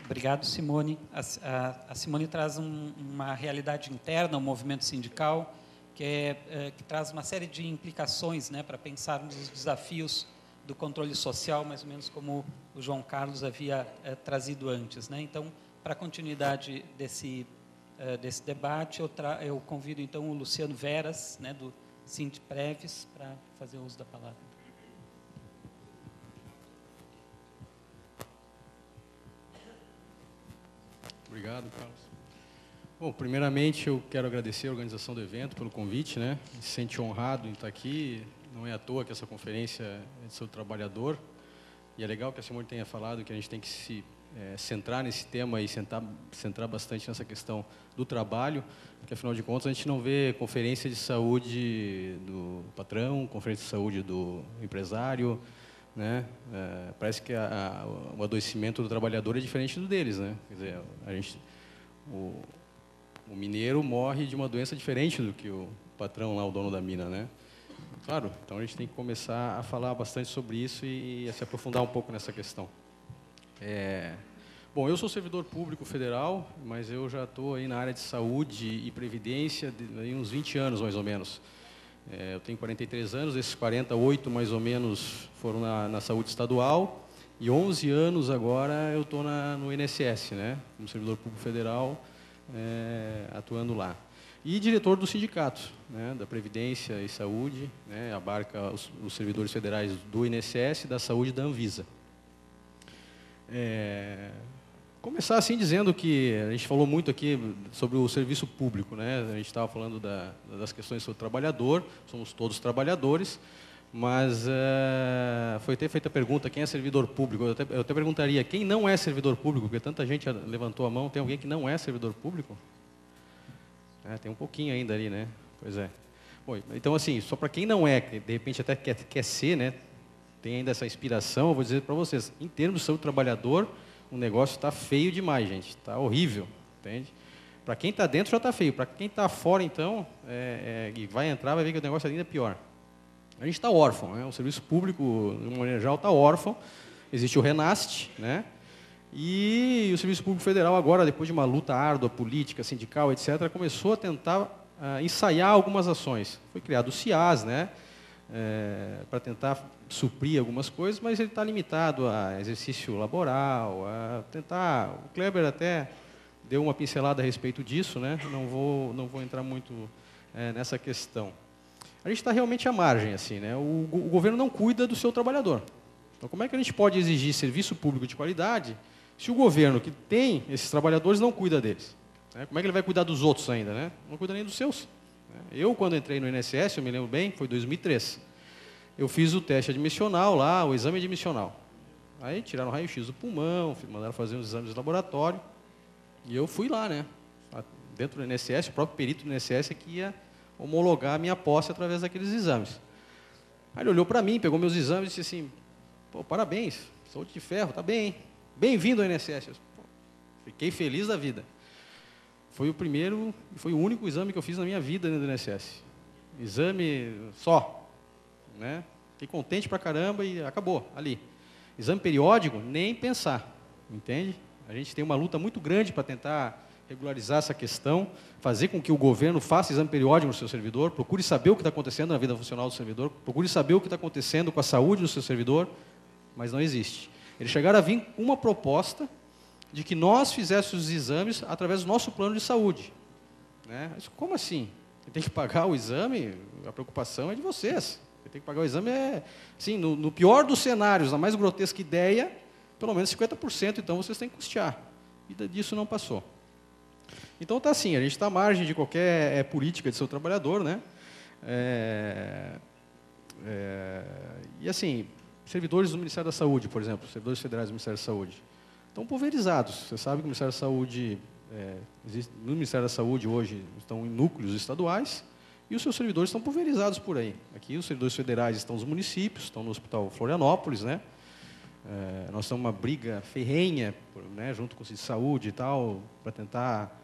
Obrigado, Simone. A Simone traz uma realidade interna ao movimento sindical, que traz uma série de implicações, né, para pensarmos os desafios do controle social, mais ou menos como o João Carlos havia trazido antes, né? Então, para a continuidade desse debate, eu convido, então, o Luciano Veras, né, do Sindpreves, para fazer uso da palavra. Obrigado, Carlos. Bom, primeiramente, eu quero agradecer a organização do evento pelo convite, né? Me sente honrado em estar aqui. Não é à toa que essa conferência é de seu trabalhador. E é legal que a Simone tenha falado que a gente tem que se centrar nesse tema e centrar bastante nessa questão do trabalho, porque, afinal de contas, a gente não vê conferência de saúde do patrão, conferência de saúde do empresário, né? Parece que o adoecimento do trabalhador é diferente do deles, né? Quer dizer, o mineiro morre de uma doença diferente do que o patrão lá, o dono da mina, né? Claro, então a gente tem que começar a falar bastante sobre isso e a se aprofundar um pouco nessa questão. Bom, eu sou servidor público federal, mas eu já estou aí na área de saúde e previdência de uns 20 anos, mais ou menos. Eu tenho 43 anos, esses 48 mais ou menos foram na saúde estadual e 11 anos agora eu estou no INSS, né, como servidor público federal, atuando lá. e diretor do sindicato, né, da Previdência e Saúde, né, abarca os servidores federais do INSS, da Saúde e da Anvisa. Começar assim dizendo que a gente falou muito aqui sobre o serviço público, né? A gente estava falando das questões sobre o trabalhador, somos todos trabalhadores, mas foi até feita a pergunta, quem é servidor público? Eu até perguntaria, quem não é servidor público? Porque tanta gente levantou a mão, tem alguém que não é servidor público? Tem um pouquinho ainda ali, né? Pois é. Bom, então, assim, só para quem não é, de repente até quer ser, né? Tem ainda essa inspiração, eu vou dizer para vocês, em termos de saúde do trabalhador, o negócio está feio demais, gente, está horrível, entende? Para quem está dentro já está feio, para quem está fora, então, e vai entrar, vai ver que o negócio ainda é pior. A gente está órfão, né? O serviço público, de uma maneira geral, está órfão, existe o RENAST, né? E o Serviço Público Federal agora, depois de uma luta árdua, política, sindical, etc., começou a tentar ensaiar algumas ações. Foi criado o CIAS, né, para tentar suprir algumas coisas, mas ele está limitado a exercício laboral, a tentar... O Kleber até deu uma pincelada a respeito disso, né, não vou entrar muito nessa questão. A gente está realmente à margem, assim, né, o governo não cuida do seu trabalhador. Então, como é que a gente pode exigir serviço público de qualidade se o governo que tem esses trabalhadores não cuida deles? Como é que ele vai cuidar dos outros ainda, né? Não cuida nem dos seus. Eu, quando entrei no INSS, eu me lembro bem, foi em 2003. Eu fiz o teste admissional lá, o exame admissional. Aí tiraram o raio-x do pulmão, mandaram fazer uns exames de laboratório. E eu fui lá, né? Dentro do INSS, o próprio perito do INSS é que ia homologar a minha posse através daqueles exames. Aí ele olhou para mim, pegou meus exames e disse assim, pô, parabéns, saúde de ferro, tá bem, hein? Bem-vindo ao INSS. Fiquei feliz da vida. Foi o primeiro e foi o único exame que eu fiz na minha vida dentro do INSS. Exame só, né? Fiquei contente pra caramba e acabou, ali. Exame periódico, nem pensar, entende? A gente tem uma luta muito grande para tentar regularizar essa questão, fazer com que o governo faça exame periódico no seu servidor, procure saber o que está acontecendo na vida funcional do servidor, procure saber o que está acontecendo com a saúde do seu servidor, mas não existe. Eles chegaram a vir com uma proposta de que nós fizéssemos os exames através do nosso plano de saúde. Né? Mas como assim? Você tem que pagar o exame? A preocupação é de vocês. Você tem que pagar o exame, assim, no pior dos cenários, na mais grotesca ideia, pelo menos 50%, então vocês têm que custear. E disso não passou. Então está assim, a gente está à margem de qualquer política de seu trabalhador, né? E assim, servidores do Ministério da Saúde, por exemplo, servidores federais do Ministério da Saúde, estão pulverizados. Você sabe que o Ministério da Saúde, no Ministério da Saúde hoje estão em núcleos estaduais e os seus servidores estão pulverizados por aí. Aqui os servidores federais estão nos municípios, estão no Hospital Florianópolis, né? Nós estamos uma briga ferrenha, né, junto com o Centro de Saúde e tal, para tentar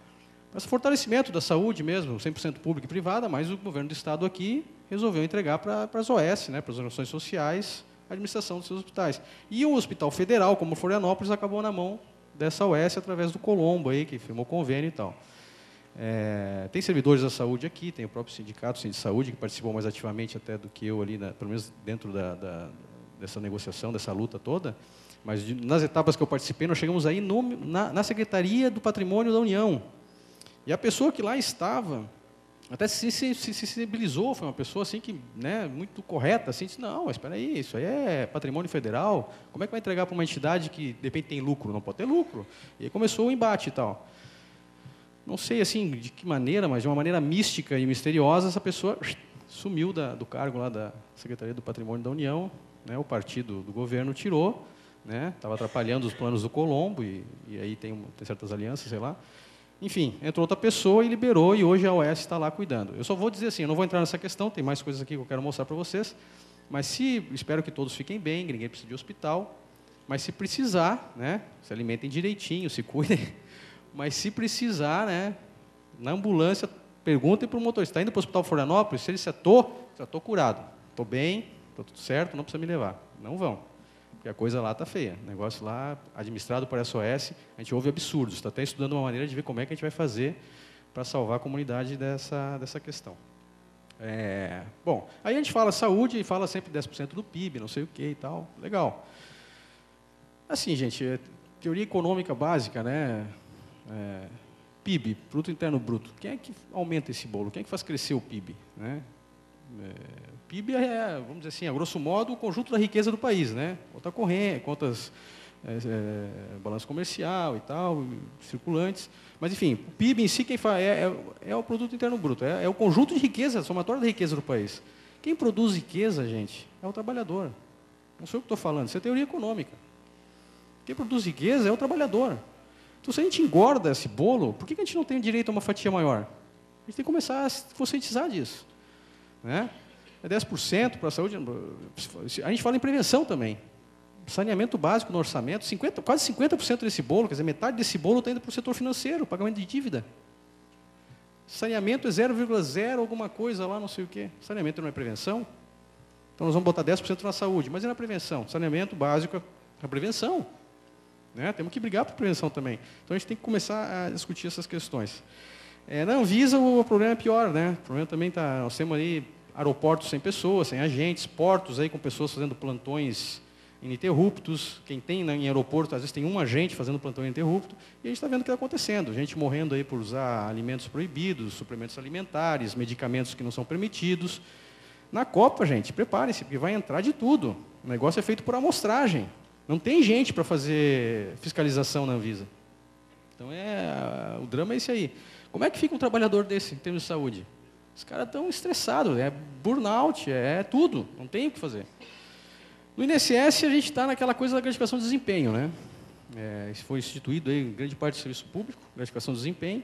esse fortalecimento da saúde mesmo, 100% pública e privada, mas o governo do estado aqui resolveu entregar para as OS, né, para as organizações sociais, a administração dos seus hospitais. E o Hospital Federal, como Florianópolis, acabou na mão dessa OS através do Colombo, aí, que firmou convênio e tal. Tem servidores da saúde aqui, tem o próprio sindicato, o Centro de Saúde, que participou mais ativamente até do que eu ali, pelo menos dentro dessa negociação, dessa luta toda. Mas nas etapas que eu participei, nós chegamos aí na Secretaria do Patrimônio da União. E a pessoa que lá estava, até se sensibilizou, foi uma pessoa assim que, né, muito correta, assim, disse, não, mas espera aí, isso aí é patrimônio federal, como é que vai entregar para uma entidade que de repente tem lucro? Não pode ter lucro. E aí começou o embate e tal. Não sei assim de que maneira, mas de uma maneira mística e misteriosa, essa pessoa sumiu do cargo lá da Secretaria do Patrimônio da União, né, o partido do governo tirou, né, estava atrapalhando os planos do Colombo, e aí tem certas alianças, sei lá. Enfim, entrou outra pessoa e liberou, e hoje a OS está lá cuidando. Eu só vou dizer assim, eu não vou entrar nessa questão, tem mais coisas aqui que eu quero mostrar para vocês, mas espero que todos fiquem bem, que ninguém precise de hospital, mas se precisar, né, se alimentem direitinho, se cuidem, mas se precisar, né, na ambulância, perguntem para o motorista, está indo para o Hospital Florianópolis? Se ele disser, estou curado, estou bem, estou tudo certo, não precisa me levar. Não vão. Porque a coisa lá está feia. O negócio lá, administrado por SOS, a gente ouve absurdos. Está até estudando uma maneira de ver como é que a gente vai fazer para salvar a comunidade dessa questão. Bom, aí a gente fala saúde e fala sempre 10% do PIB, não sei o que e tal. Legal. Assim, gente, teoria econômica básica, né? PIB, Produto Interno Bruto. Quem é que aumenta esse bolo? Quem é que faz crescer o PIB? Né? O PIB é, vamos dizer assim, a grosso modo, o conjunto da riqueza do país. Né? Conta corrente, contas, balanço comercial e tal, circulantes. Mas, enfim, o PIB em si quem faz, é o Produto Interno Bruto, é o conjunto de riqueza, a somatória da riqueza do país. Quem produz riqueza, gente, é o trabalhador. Não sou eu que estou falando, isso é teoria econômica. Quem produz riqueza é o trabalhador. Então, se a gente engorda esse bolo, por que a gente não tem direito a uma fatia maior? A gente tem que começar a se conscientizar disso. Né? É 10% para a saúde. A gente fala em prevenção também. Saneamento básico no orçamento, quase 50% desse bolo, quer dizer, metade desse bolo está indo para o setor financeiro, pagamento de dívida. Saneamento é 0,0 alguma coisa lá, não sei o quê. Saneamento não é prevenção? Então nós vamos botar 10% na saúde, mas e na prevenção? Saneamento básico é a prevenção. Né? Temos que brigar por prevenção também. Então a gente tem que começar a discutir essas questões. Na Anvisa o problema é pior, né? O problema também está, nós temos aí aeroportos sem pessoas, sem agentes, portos aí com pessoas fazendo plantões ininterruptos. Quem tem em aeroporto, às vezes tem um agente fazendo plantão ininterrupto, e a gente está vendo o que está acontecendo. Gente morrendo aí por usar alimentos proibidos, suplementos alimentares, medicamentos que não são permitidos. Na Copa, gente, preparem-se, porque vai entrar de tudo. O negócio é feito por amostragem. Não tem gente para fazer fiscalização na Anvisa. Então, o drama é esse aí. Como é que fica um trabalhador desse em termos de saúde? Os caras estão estressados, é burnout, é tudo, não tem o que fazer. No INSS, a gente está naquela coisa da gratificação de desempenho. Né? Isso foi instituído aí, em grande parte do serviço público, gratificação de desempenho,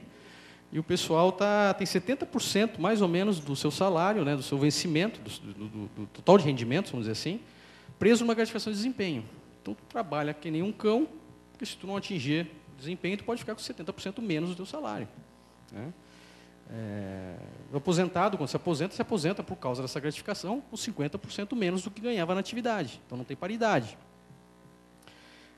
e o pessoal tem 70% mais ou menos do seu salário, né, do seu vencimento, do total de rendimento, vamos dizer assim, preso numa gratificação de desempenho. Então, tu trabalha que nem um cão, porque se tu não atingir desempenho, tu pode ficar com 70% menos do teu salário. Né? O aposentado, quando se aposenta por causa dessa gratificação, com 50% menos do que ganhava na atividade. Então, não tem paridade.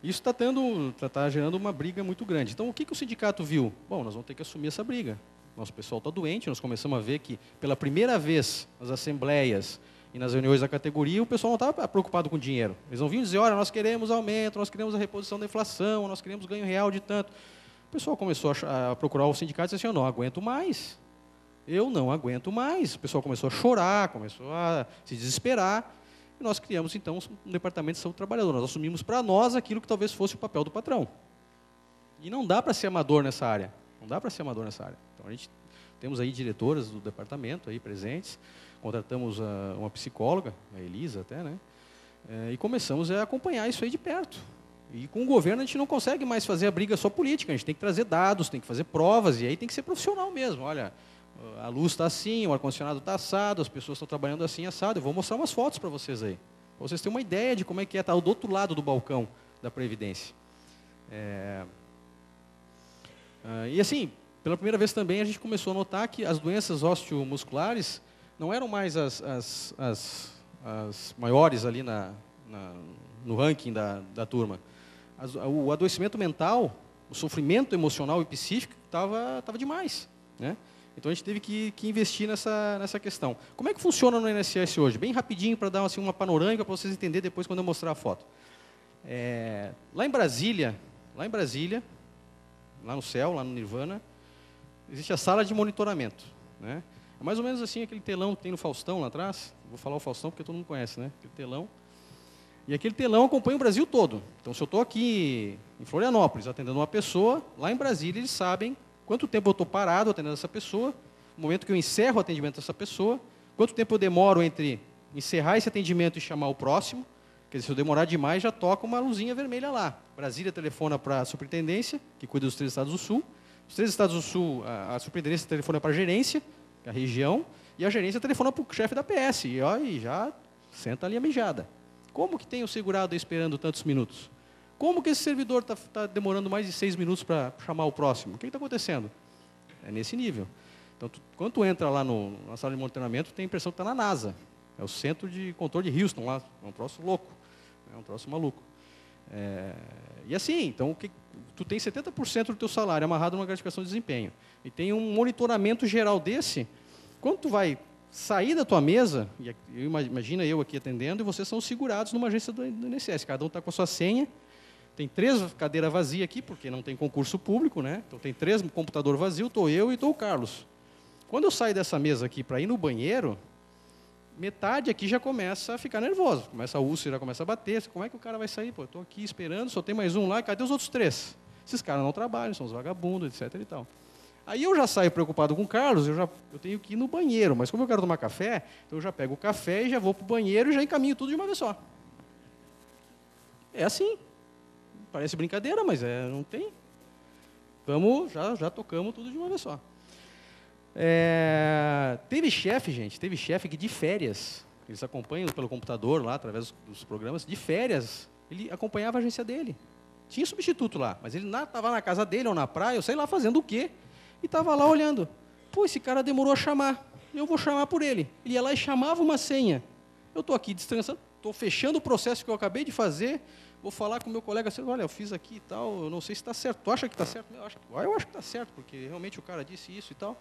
Isso está gerando uma briga muito grande. Então, o que o sindicato viu? Bom, nós vamos ter que assumir essa briga. Nosso pessoal está doente, nós começamos a ver que, pela primeira vez, nas assembleias e nas reuniões da categoria, o pessoal não estava preocupado com dinheiro. Eles não vinham dizer, olha, nós queremos aumento, nós queremos a reposição da inflação, nós queremos ganho real de tanto. O pessoal começou a procurar o sindicato e disse assim, eu não aguento mais. Eu não aguento mais. O pessoal começou a chorar, começou a se desesperar. E nós criamos, então, um departamento de saúde do trabalhador. Nós assumimos para nós aquilo que talvez fosse o papel do patrão. E não dá para ser amador nessa área. Não dá para ser amador nessa área. Então, a gente temos aí diretoras do departamento aí presentes, contratamos uma psicóloga, a Elisa até, né? E começamos a acompanhar isso aí de perto. E com o governo a gente não consegue mais fazer a briga só política, a gente tem que trazer dados, tem que fazer provas, e aí tem que ser profissional mesmo. Olha, a luz está assim, o ar-condicionado está assado, as pessoas estão trabalhando assim, assado. Eu vou mostrar umas fotos para vocês aí, para vocês terem uma ideia de como é que é estar do outro lado do balcão da Previdência. E assim, pela primeira vez também a gente começou a notar que as doenças osteomusculares não eram mais as maiores ali no ranking da turma. O adoecimento mental, o sofrimento emocional e psíquico estava demais. Né? Então, a gente teve que investir nessa questão. Como é que funciona no INSS hoje? Bem rapidinho, para dar assim, uma panorâmica, para vocês entenderem depois quando eu mostrar a foto. Lá em Brasília, lá no céu, lá no Nirvana, existe a sala de monitoramento. Né? É mais ou menos assim aquele telão que tem no Faustão lá atrás. Vou falar o Faustão porque todo mundo conhece, né? Aquele telão. E aquele telão acompanha o Brasil todo. Então, se eu estou aqui em Florianópolis atendendo uma pessoa, lá em Brasília eles sabem quanto tempo eu estou parado atendendo essa pessoa, no momento que eu encerro o atendimento dessa pessoa, quanto tempo eu demoro entre encerrar esse atendimento e chamar o próximo. Quer dizer, se eu demorar demais, já toca uma luzinha vermelha lá. Brasília telefona para a superintendência, que cuida dos 3 estados do Sul. Os 3 estados do Sul, a superintendência telefona para a gerência, que é a região, e a gerência telefona para o chefe da PS. E já senta ali a mijada. Como que tem o segurado aí esperando tantos minutos? Como que esse servidor está demorando mais de 6 minutos para chamar o próximo? O que está acontecendo? É nesse nível. Então, quando tu entra lá na sala de monitoramento, tem a impressão que está na NASA. É o centro de controle de Houston lá. É um troço louco. É um troço maluco. E assim, então, tu tem 70% do teu salário amarrado numa gratificação de desempenho. E tem um monitoramento geral desse. Quando tu vai sair da tua mesa, imagina eu aqui atendendo, e vocês são segurados numa agência do INSS. Cada um está com a sua senha, Tem 3 cadeiras vazias aqui, porque não tem concurso público, né? Então tem 3 computadores vazios, estou eu e estou o Carlos. Quando eu saio dessa mesa aqui para ir no banheiro, metade aqui já começa a ficar nervoso. Começa a úlcera, já começa a bater. Como é que o cara vai sair? Pô, eu estou aqui esperando, só tem mais um lá, cadê os outros 3? Esses caras não trabalham, são os vagabundos, etc. E tal. Aí eu já saio preocupado com o Carlos, eu tenho que ir no banheiro, mas como eu quero tomar café, então eu já pego o café e já vou para o banheiro e já encaminho tudo de uma vez só. É assim. Parece brincadeira, mas não tem. Vamos, já tocamos tudo de uma vez só. Teve chefe que de férias, eles acompanham pelo computador lá, através dos programas, de férias, ele acompanhava a agência dele. Tinha substituto lá, mas ele estava na casa dele ou na praia, eu sei lá fazendo o quê, e estava lá olhando. Pô, esse cara demorou a chamar, eu vou chamar por ele. Ele ia lá e chamava uma senha. Eu estou aqui descansando, estou fechando o processo que eu acabei de fazer, vou falar com o meu colega assim, olha, eu fiz aqui e tal, eu não sei se está certo. Tu acha que está certo? Eu acho que está certo, porque realmente o cara disse isso e tal.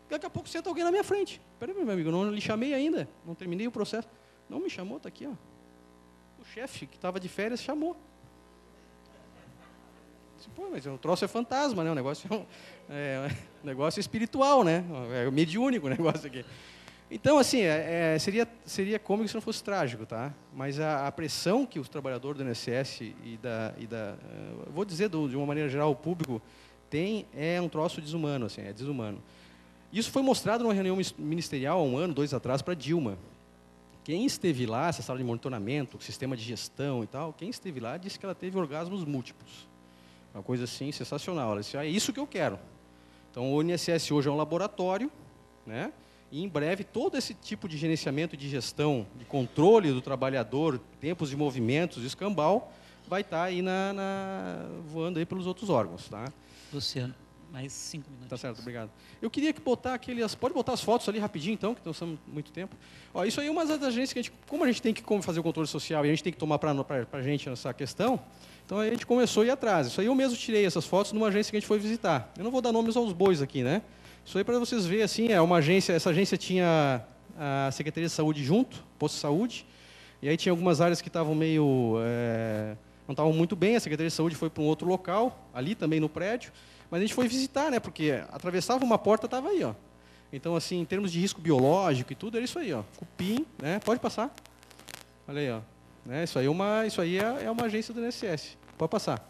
Daqui a pouco senta alguém na minha frente. Peraí, meu amigo, não lhe chamei ainda, não terminei o processo. Não me chamou, está aqui, ó. O chefe que estava de férias chamou. Disse, pô, mas o troço é fantasma, né? O negócio um negócio espiritual, né? É mediúnico o negócio aqui. Então, assim, seria cômico se não fosse trágico, tá? Mas a pressão que os trabalhadores do INSS vou dizer de uma maneira geral, o público tem, é um troço desumano, assim, é desumano. Isso foi mostrado numa reunião ministerial há 1 ano, 2 atrás, para Dilma. Quem esteve lá, essa sala de monitoramento, sistema de gestão e tal, quem esteve lá disse que ela teve orgasmos múltiplos. Uma coisa assim sensacional. Ela disse, é isso que eu quero. Então, o INSS hoje é um laboratório, né? E em breve todo esse tipo de gerenciamento de gestão, de controle do trabalhador, tempos de movimentos, escambau, vai estar aí voando aí pelos outros órgãos, tá? Luciano, mais 5 minutos. Tá certo, obrigado. Eu queria que pode botar as fotos ali rapidinho, então, que estamos muito tempo. Ó, isso aí é uma das agências que como a gente tem que fazer o controle social e a gente tem que tomar para a gente essa questão, então a gente começou a ir atrás. Isso aí eu mesmo tirei essas fotos numa agência que a gente foi visitar. Eu não vou dar nomes aos bois aqui, né? Isso aí para vocês verem, assim, essa agência tinha a Secretaria de Saúde junto, posto de saúde, e aí tinha algumas áreas que estavam meio, não estavam muito bem, a Secretaria de Saúde foi para um outro local, ali também no prédio, mas a gente foi visitar, né, porque atravessava uma porta, estava aí, ó. Então, assim, em termos de risco biológico e tudo, era isso aí, ó, cupim, né, pode passar, olha aí, ó, né, isso aí é uma agência do INSS, pode passar.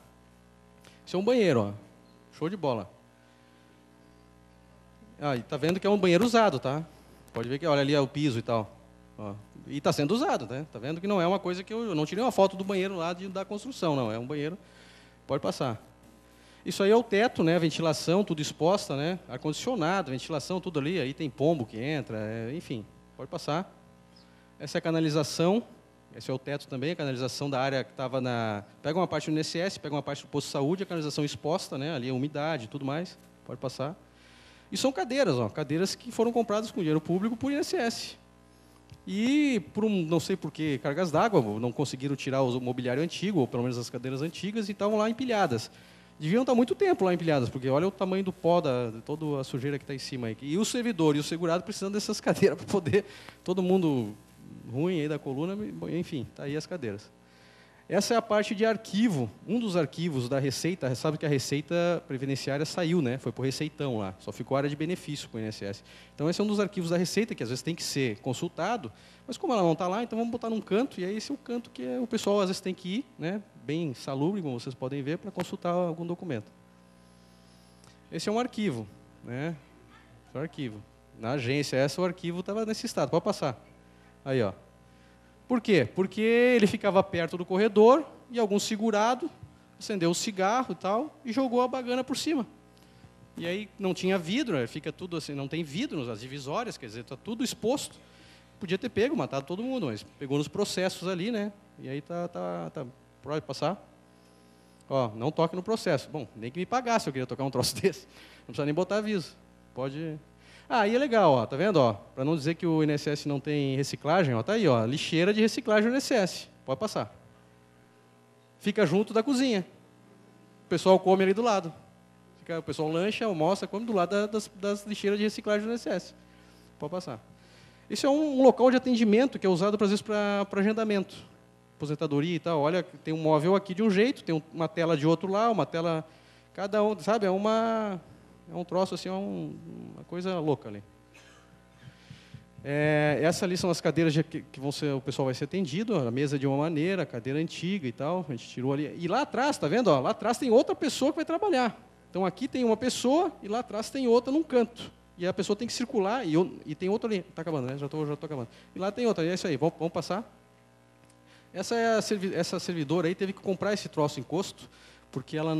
Isso é um banheiro, ó, show de bola. E tá vendo que é um banheiro usado, tá? Pode ver que, olha ali é o piso e tal. Ó, e está sendo usado, né? Tá vendo que não é uma coisa que eu não tirei uma foto do banheiro lá da construção, não. É um banheiro, pode passar. Isso aí é o teto, né? Ventilação, tudo exposta, né? Ar-condicionado, ventilação, tudo ali. Aí tem pombo que entra, enfim, pode passar. Essa é a canalização. Esse é o teto também, a canalização da área que estava na... Pega uma parte do INSS, pega uma parte do posto de saúde, a canalização exposta, né? Ali a umidade e tudo mais, pode passar. E são cadeiras, ó, cadeiras que foram compradas com dinheiro público por INSS. E, não sei por que, cargas d'água, não conseguiram tirar o mobiliário antigo, ou pelo menos as cadeiras antigas, e estavam lá empilhadas. Deviam estar muito tempo lá empilhadas, porque olha o tamanho do pó, toda a sujeira que está em cima. E o servidor e o segurado precisando dessas cadeiras para poder... Todo mundo ruim aí da coluna, enfim, está aí as cadeiras. Essa é a parte de arquivo. Um dos arquivos da Receita, sabe que a Receita Previdenciária saiu, né? Foi para o Receitão lá, só ficou área de benefício com o INSS. Então, esse é um dos arquivos da Receita, que às vezes tem que ser consultado, mas como ela não está lá, então vamos botar num canto, e aí esse é o canto que o pessoal às vezes tem que ir, né? Bem salubre, como vocês podem ver, para consultar algum documento. Esse é um arquivo, né? Esse é um arquivo. Na agência, o arquivo estava nesse estado, pode passar. Aí, ó. Por quê? Porque ele ficava perto do corredor e algum segurado acendeu o cigarro e tal e jogou a bagana por cima. E aí não tinha vidro, fica tudo assim, não tem vidro nas divisórias, quer dizer, está tudo exposto. Podia ter pego, matado todo mundo, mas pegou nos processos ali, né? E aí pode passar. Ó, não toque no processo. Bom, nem que me pagasse eu queria tocar um troço desse. Não precisa nem botar aviso. Pode... Aí é legal, ó, tá vendo? Para não dizer que o INSS não tem reciclagem, ó, tá aí, ó, lixeira de reciclagem do INSS. Pode passar. Fica junto da cozinha. O pessoal come ali do lado. O pessoal lancha, almoça, come do lado das lixeiras de reciclagem do INSS. Pode passar. Isso é um local de atendimento que é usado, às vezes, para agendamento. aposentadoria e tal, olha, tem um móvel aqui de um jeito, tem uma tela de outro lá, uma tela... Cada um, sabe, é um troço assim, uma coisa louca ali. Essa ali são as cadeiras que vão ser, o pessoal vai ser atendido, a mesa de uma maneira, a cadeira antiga e tal, a gente tirou ali. E lá atrás, tá vendo? Ó, lá atrás tem outra pessoa que vai trabalhar. Então aqui tem uma pessoa e lá atrás tem outra num canto. E a pessoa tem que circular e tem outra ali. Está acabando, né? Já tô acabando. E lá tem outra, e é isso aí, vamos passar. Essa servidora aí teve que comprar esse troço encosto, porque ela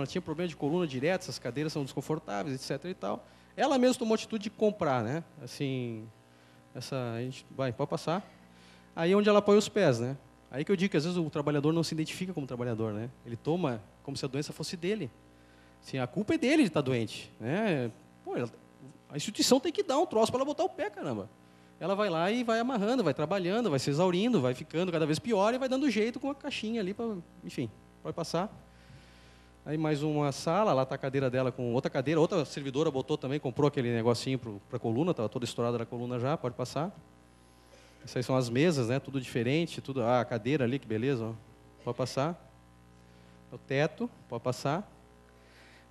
tinha problema de coluna direta, essas cadeiras são desconfortáveis, etc. e tal. Ela mesma tomou a atitude de comprar, né? Assim, a gente pode passar. Aí é onde ela põe os pés, né? Aí que eu digo que às vezes o trabalhador não se identifica como trabalhador, né? Ele toma como se a doença fosse dele. Assim, a culpa é dele de estar doente, né? Pô, a instituição tem que dar um troço para ela botar o pé, caramba. Ela vai lá e vai amarrando, vai trabalhando, vai se exaurindo, vai ficando cada vez pior e vai dando jeito com a caixinha ali, enfim, pode passar. Aí mais uma sala, lá está a cadeira dela com outra cadeira, outra servidora botou também, comprou aquele negocinho para a coluna, estava toda estourada na coluna já, pode passar. Essas são as mesas, né, tudo diferente, tudo, a cadeira ali, que beleza, ó, pode passar. O teto, pode passar.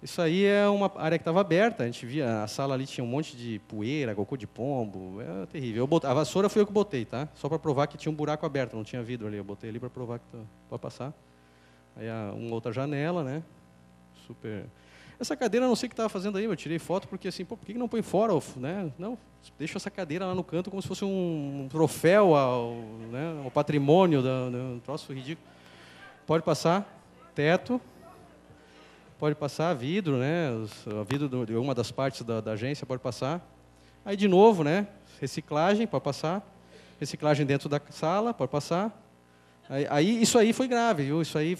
Isso aí é uma área que estava aberta, a gente via, a sala ali tinha um monte de poeira, cocô de pombo, é terrível. A vassoura foi eu que botei, tá? Só para provar que tinha um buraco aberto, não tinha vidro ali, eu botei ali para provar que pode passar. Aí uma outra janela, né? Super. Essa cadeira, eu não sei o que estava fazendo aí, eu tirei foto porque assim, pô, por que não põe fora, né? Não, deixa essa cadeira lá no canto como se fosse um troféu ao patrimônio, um troço ridículo. Pode passar, teto, pode passar vidro, né? O vidro de uma das partes da agência pode passar. Aí de novo, né? Reciclagem, pode passar. Reciclagem dentro da sala, pode passar. Aí isso aí foi grave, viu? Isso aí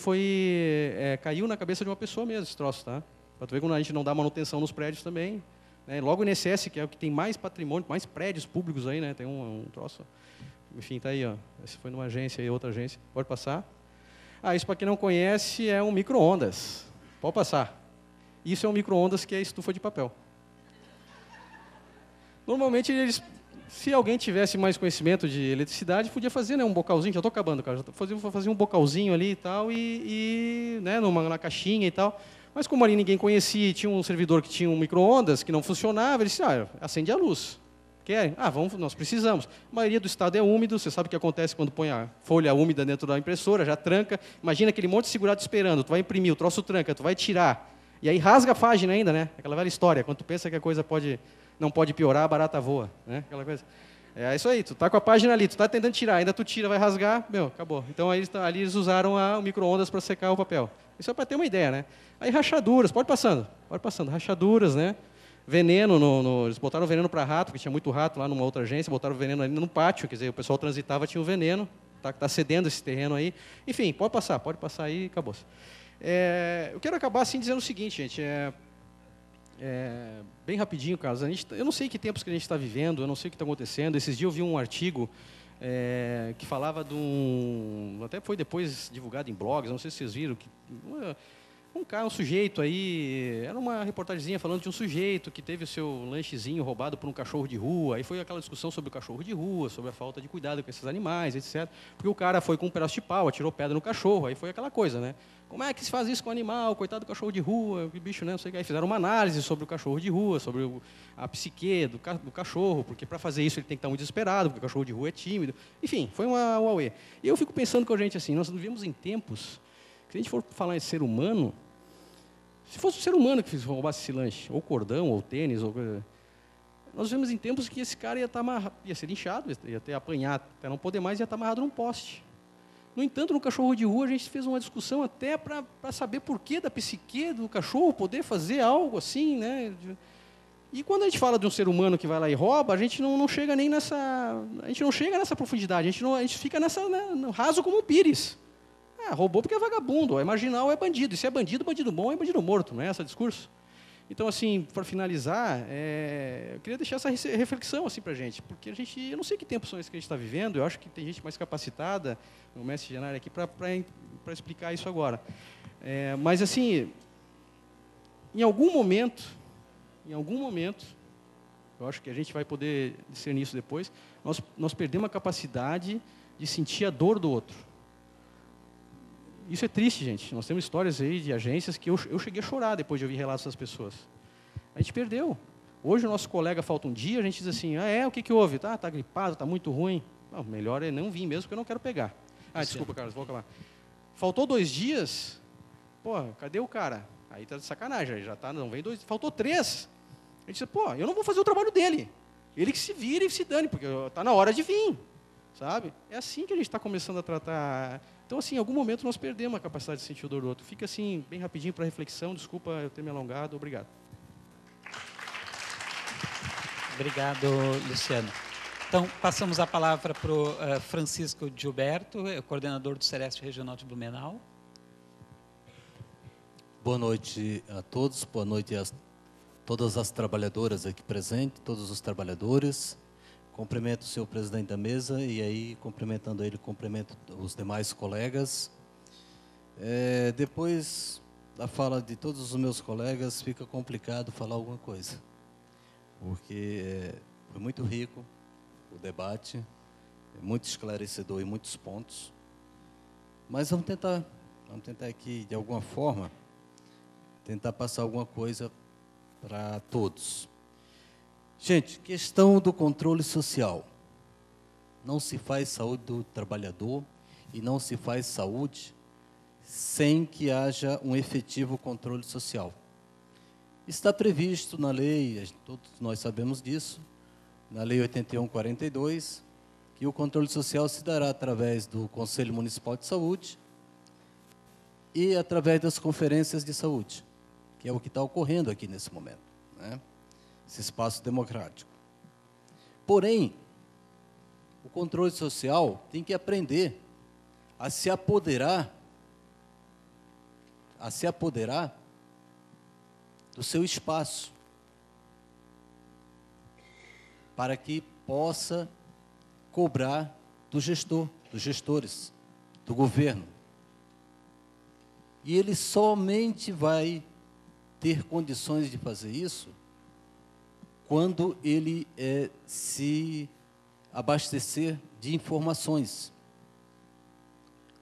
caiu na cabeça de uma pessoa mesmo, esse troço, tá? Para tu ver como a gente não dá manutenção nos prédios também. Né? Logo o INSS, que é o que tem mais patrimônio, mais prédios públicos aí, né? Tem um troço. Enfim, tá aí, ó. Esse foi numa agência aí, outra agência. Pode passar. Isso para quem não conhece é um micro-ondas. Pode passar. Isso é um micro-ondas que é estufa de papel. Normalmente se alguém tivesse mais conhecimento de eletricidade, podia fazer, né, um bocalzinho, já estou acabando, cara, fazer um bocalzinho ali e tal, né, na caixinha e tal. Mas como ali ninguém conhecia, tinha um servidor que tinha um micro-ondas que não funcionava, ele disse, acende a luz. Querem? Nós precisamos. A maioria do estado é úmido, você sabe o que acontece quando põe a folha úmida dentro da impressora, já tranca. Imagina aquele monte de segurado esperando, tu vai imprimir, o troço tranca, tu vai tirar. E aí rasga a página ainda, né? Aquela velha história, quando tu pensa que a coisa não pode piorar, a barata voa, né? Aquela coisa. É isso aí, tu tá com a página ali, tu tá tentando tirar, ainda tu tira, vai rasgar, acabou. Então aí ali eles usaram o micro-ondas para secar o papel. Isso é para ter uma ideia, né? Aí rachaduras, pode passando, rachaduras, né? Veneno, eles botaram veneno para rato, porque tinha muito rato lá numa outra agência, botaram veneno ali no pátio, quer dizer, o pessoal transitava, tinha o veneno, tá cedendo esse terreno aí. Enfim, pode passar aí e acabou. Eu quero acabar assim dizendo o seguinte, gente, bem rapidinho, Carlos, eu não sei que tempos que a gente está vivendo, eu não sei o que está acontecendo. Esses dias eu vi um artigo que falava até foi depois divulgado em blogs, não sei se vocês viram, um sujeito aí, era uma reportagemzinha falando de um sujeito que teve o seu lanchezinho roubado por um cachorro de rua, aí foi aquela discussão sobre o cachorro de rua, sobre a falta de cuidado com esses animais, etc. Porque o cara foi com um pedaço de pau, atirou pedra no cachorro, aí foi aquela coisa, né? Como é que se faz isso com o animal, coitado do cachorro de rua, que bicho, né? Não sei o que. Aí fizeram uma análise sobre o cachorro de rua, sobre a psique do cachorro, porque para fazer isso ele tem que estar muito desesperado, porque o cachorro de rua é tímido. Enfim, foi uma uauê. E eu fico pensando com a gente assim, nós vivemos em tempos que se a gente for falar em ser humano, se fosse o ser humano que roubasse esse lanche, ou cordão, ou tênis, nós vivemos em tempos que esse cara ia ser linchado, ia ter apanhado até não poder mais, ia estar amarrado num poste. No entanto, no cachorro de rua, a gente fez uma discussão até para saber por que da psique do cachorro poder fazer algo assim, né? E quando a gente fala de um ser humano que vai lá e rouba, a gente não chega nem nessa, a gente não chega nessa profundidade, a gente fica no raso como o pires. Roubou porque é vagabundo, é marginal, é bandido. E se é bandido, bandido bom é bandido morto, não é esse discurso? Então, assim, para finalizar, eu queria deixar essa reflexão assim, para a gente, porque eu não sei que tempos são esses que a gente está vivendo, eu acho que tem gente mais capacitada, o mestre Genari aqui, para explicar isso agora. Mas, assim, em algum momento, eu acho que a gente vai poder discernir isso depois, nós perdemos a capacidade de sentir a dor do outro. isso é triste, gente. Nós temos histórias aí de agências que eu cheguei a chorar depois de ouvir relatos das pessoas. A gente perdeu. Hoje o nosso colega falta um dia, a gente diz assim, o que houve? Tá gripado, tá muito ruim. Não, melhor é não vir mesmo, porque eu não quero pegar. Desculpa, Carlos, vou acabar. Faltou 2 dias, cadê o cara? Aí tá de sacanagem, já tá, não vem 2, faltou 3. A gente diz, eu não vou fazer o trabalho dele. Ele que se vire e se dane, porque tá na hora de vir, sabe? É assim que a gente está começando a tratar. Então, assim, em algum momento nós perdemos a capacidade de sentir o dor do outro. Fica assim, bem rapidinho para reflexão, desculpa eu ter me alongado, obrigado. Obrigado, Luciano. Então, passamos a palavra para o Francisco Gilberto, coordenador do Sereste Regional de Blumenau. Boa noite a todos, boa noite a todas as trabalhadoras aqui presentes, todos os trabalhadores. Cumprimento o senhor presidente da mesa e aí, cumprimentando ele, cumprimento os demais colegas. Depois da fala de todos os meus colegas, fica complicado falar alguma coisa, porque foi muito rico o debate, muito esclarecedor em muitos pontos, mas vamos tentar aqui, de alguma forma, tentar passar alguma coisa para todos. Gente, questão do controle social. Não se faz saúde do trabalhador e não se faz saúde sem que haja um efetivo controle social. Está previsto na lei, todos nós sabemos disso, na Lei 81/42, que o controle social se dará através do Conselho Municipal de Saúde e através das conferências de saúde, que é o que está ocorrendo aqui nesse momento, né? Esse espaço democrático. Porém, o controle social tem que aprender a se apoderar do seu espaço, para que possa cobrar do gestor, dos gestores, do governo. E ele somente vai ter condições de fazer isso quando ele se abastecer de informações.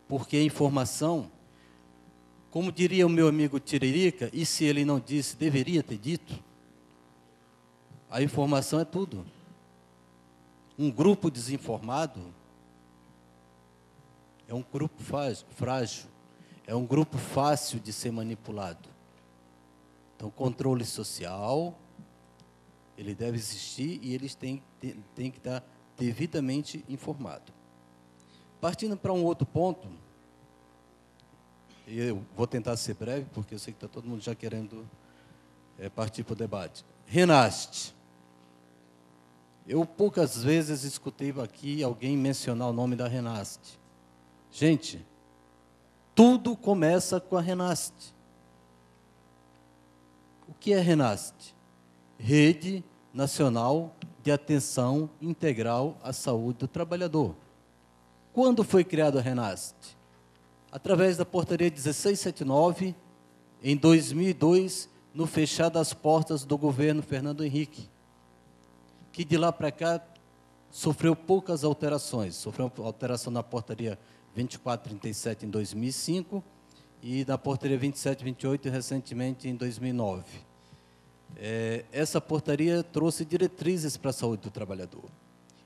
Porque a informação, como diria o meu amigo Tiririca, e se ele não disse, deveria ter dito, a informação é tudo. Um grupo desinformado é um grupo frágil, é um grupo fácil de ser manipulado. Então, controle social, ele deve existir e eles têm que estar devidamente informado. Partindo para um outro ponto, eu vou tentar ser breve, porque eu sei que está todo mundo já querendo partir para o debate. Renast. Eu poucas vezes escutei aqui alguém mencionar o nome da Renast. Gente, tudo começa com a Renast. O que é Renast? Rede Nacional de Atenção Integral à Saúde do Trabalhador. Quando foi criada a Renast? Através da portaria 1679, em 2002, no fechar das portas do governo Fernando Henrique, que de lá para cá sofreu poucas alterações. Sofreu alteração na portaria 2437 em 2005 e na portaria 2728 recentemente em 2009. Essa portaria trouxe diretrizes para a saúde do trabalhador.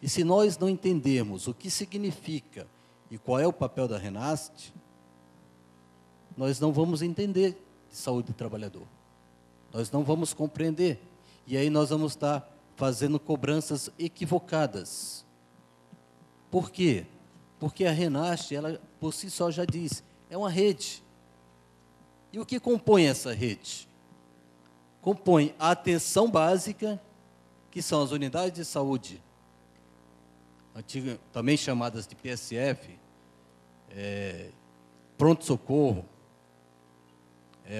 E se nós não entendermos o que significa e qual é o papel da Renast, nós não vamos entender de saúde do trabalhador. Nós não vamos compreender. E aí nós vamos estar fazendo cobranças equivocadas. Por quê? Porque a Renast, ela por si só já diz, é uma rede. E o que compõe essa rede? Compõe a atenção básica, que são as unidades de saúde, também chamadas de PSF, pronto-socorro,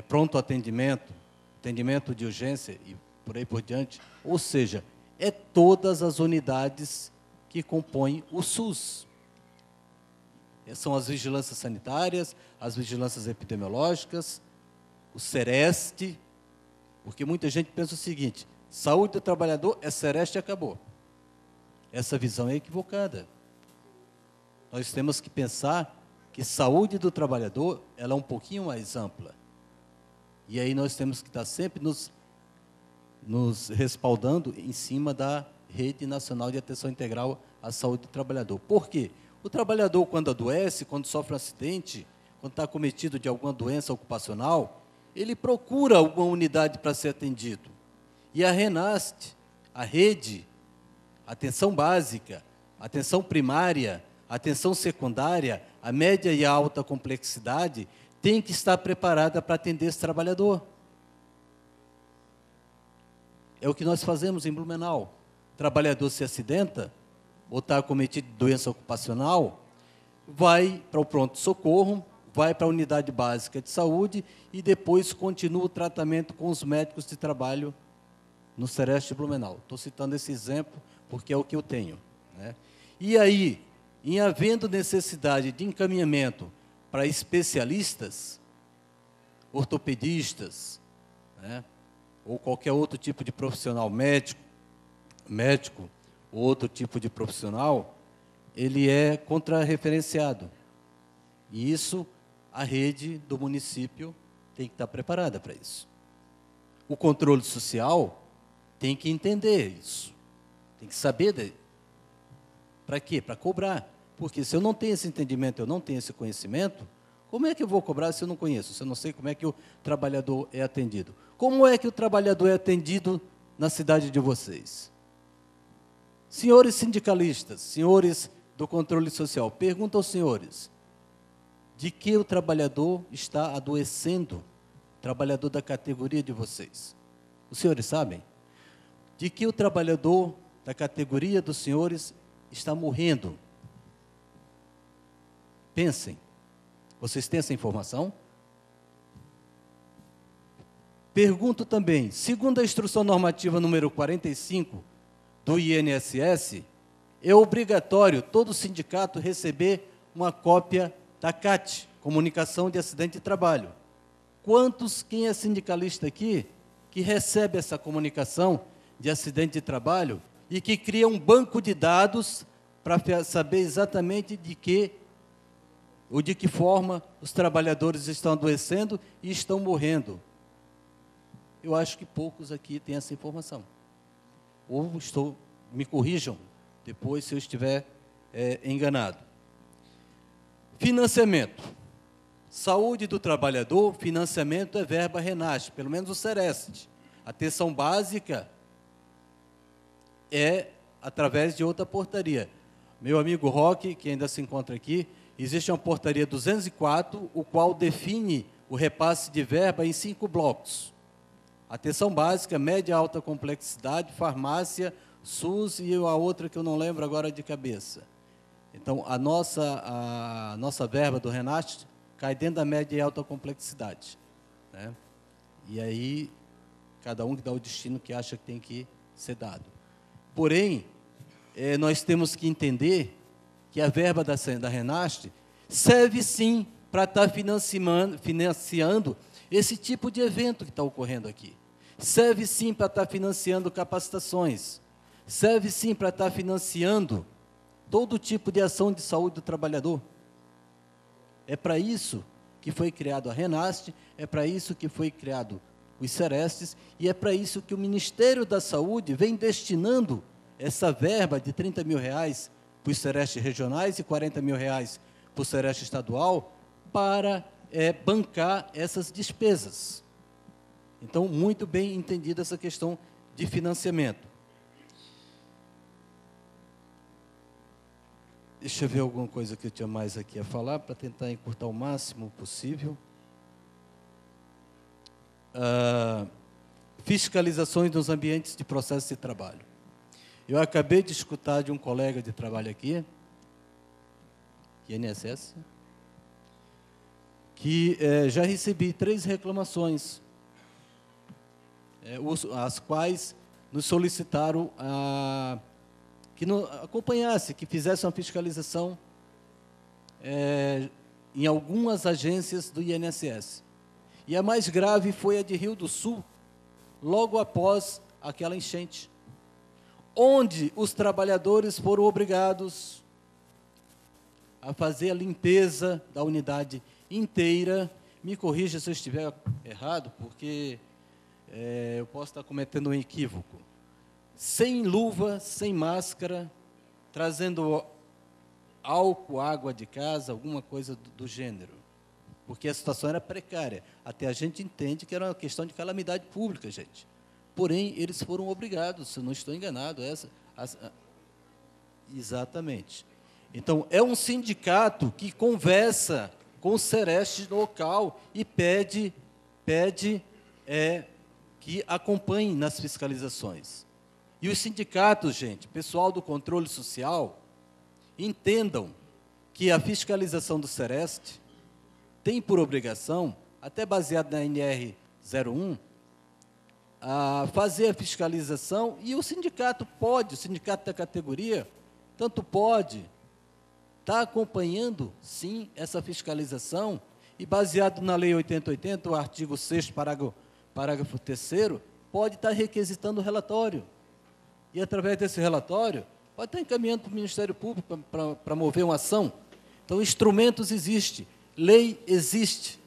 pronto atendimento, atendimento de urgência e por aí por diante. Ou seja, todas as unidades que compõem o SUS. São as vigilâncias sanitárias, as vigilâncias epidemiológicas, o Sereste, porque muita gente pensa o seguinte, saúde do trabalhador é Sereste e acabou. Essa visão é equivocada. Nós temos que pensar que saúde do trabalhador ela é um pouquinho mais ampla. E aí nós temos que estar sempre nos respaldando em cima da Rede Nacional de Atenção Integral à Saúde do Trabalhador. Por quê? O trabalhador, quando adoece, quando sofre um acidente, quando está cometido de alguma doença ocupacional, ele procura alguma unidade para ser atendido. E a RENAST, a rede, atenção básica, atenção primária, atenção secundária, a média e a alta complexidade, tem que estar preparada para atender esse trabalhador. É o que nós fazemos em Blumenau. O trabalhador se acidenta, ou está cometido de doença ocupacional, vai para o pronto-socorro, vai para a unidade básica de saúde e depois continua o tratamento com os médicos de trabalho no Sereste Blumenau. Estou citando esse exemplo porque é o que eu tenho, né? E aí, em havendo necessidade de encaminhamento para especialistas, ortopedistas, né, ou qualquer outro tipo de profissional médico, ou outro tipo de profissional, ele é contrarreferenciado. E isso, a rede do município tem que estar preparada para isso. O controle social tem que entender isso. Tem que saber para quê? Para cobrar. Porque se eu não tenho esse entendimento, eu não tenho esse conhecimento, como é que eu vou cobrar se eu não conheço? Se eu não sei como é que o trabalhador é atendido? Como é que o trabalhador é atendido na cidade de vocês? Senhores sindicalistas, senhores do controle social, pergunto aos senhores, de que o trabalhador está adoecendo, o trabalhador da categoria de vocês? Os senhores sabem? De que o trabalhador da categoria dos senhores está morrendo? Pensem, vocês têm essa informação? Pergunto também, segundo a instrução normativa número 45 do INSS, é obrigatório todo sindicato receber uma cópia da CAT, Comunicação de Acidente de Trabalho. Quem é sindicalista aqui que recebe essa comunicação de acidente de trabalho e que cria um banco de dados para saber exatamente de que forma os trabalhadores estão adoecendo e estão morrendo? Eu acho que poucos aqui têm essa informação. Ou me corrijam depois se eu estiver enganado. Financiamento. Saúde do trabalhador, financiamento é verba RENAST, pelo menos o Sereste. Atenção básica é através de outra portaria. Meu amigo Roque, que ainda se encontra aqui, existe uma portaria 204, o qual define o repasse de verba em 5 blocos. Atenção básica, média e alta complexidade, farmácia, SUS e a outra que eu não lembro agora de cabeça. Então, a nossa verba do RENAST cai dentro da média e alta complexidade, né? E aí, cada um que dá o destino que acha que tem que ser dado. Porém, nós temos que entender que a verba da RENAST serve sim para estar financiando esse tipo de evento que está ocorrendo aqui. Serve sim para estar financiando capacitações. Serve sim para estar financiando todo tipo de ação de saúde do trabalhador. É para isso que foi criado a RENAST, é para isso que foi criado os Serestes, e é para isso que o Ministério da Saúde vem destinando essa verba de R$30 mil para os Serestes regionais e R$40 mil para o Sereste estadual, para bancar essas despesas. Então, muito bem entendida essa questão de financiamento. Deixa eu ver alguma coisa que eu tinha mais aqui a falar, para tentar encurtar o máximo possível. Fiscalizações nos ambientes de processo de trabalho. Eu acabei de escutar de um colega de trabalho aqui, INSS, que já recebi 3 reclamações, as quais nos solicitaram que acompanhasse, que fizesse uma fiscalização em algumas agências do INSS. E a mais grave foi a de Rio do Sul, logo após aquela enchente, onde os trabalhadores foram obrigados a fazer a limpeza da unidade inteira. Me corrija se eu estiver errado, porque eu posso estar cometendo um equívoco. Sem luva, sem máscara, trazendo álcool, água de casa, alguma coisa do gênero. Porque a situação era precária. Até a gente entende que era uma questão de calamidade pública, gente. Porém, eles foram obrigados, se eu não estou enganado. Exatamente. Então, é um sindicato que conversa com o Sereste local e pede que acompanhe nas fiscalizações. E os sindicatos, gente, pessoal do controle social, entendam que a fiscalização do Sereste tem por obrigação, até baseado na NR 01, a fazer a fiscalização, e o sindicato pode, o sindicato da categoria, tanto pode estar acompanhando, sim, essa fiscalização, e baseado na Lei 8080, o artigo 6º, parágrafo 3º, pode estar requisitando o relatório. E, através desse relatório, pode estar encaminhando para o Ministério Público para mover uma ação. Então, instrumentos existem, lei existe.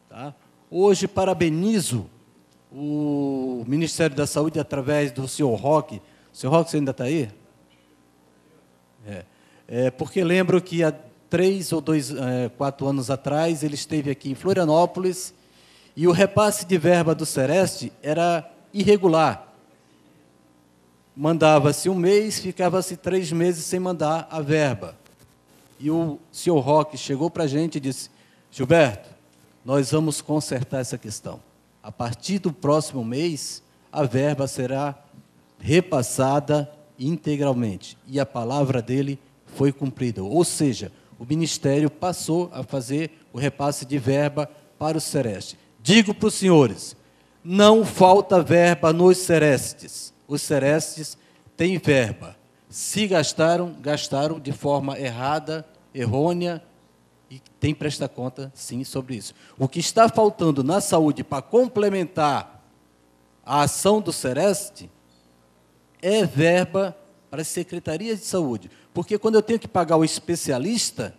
Tá? Hoje, parabenizo o Ministério da Saúde, através do senhor Roque. O senhor Roque, você ainda está aí? Porque lembro que há 3 ou 4 anos atrás, ele esteve aqui em Florianópolis e o repasse de verba do Sereste era irregular. Mandava-se um mês, ficava-se 3 meses sem mandar a verba. E o senhor Roque chegou para a gente e disse: Gilberto, nós vamos consertar essa questão. A partir do próximo mês, a verba será repassada integralmente. E a palavra dele foi cumprida. Ou seja, o Ministério passou a fazer o repasse de verba para o Sereste. Digo para os senhores, não falta verba nos Serestes. Os Serestes têm verba. Se gastaram, gastaram de forma errada, errônea, e tem que prestar conta, sim, sobre isso. O que está faltando na saúde para complementar a ação do Sereste é verba para as secretarias de saúde. Porque quando eu tenho que pagar o especialista,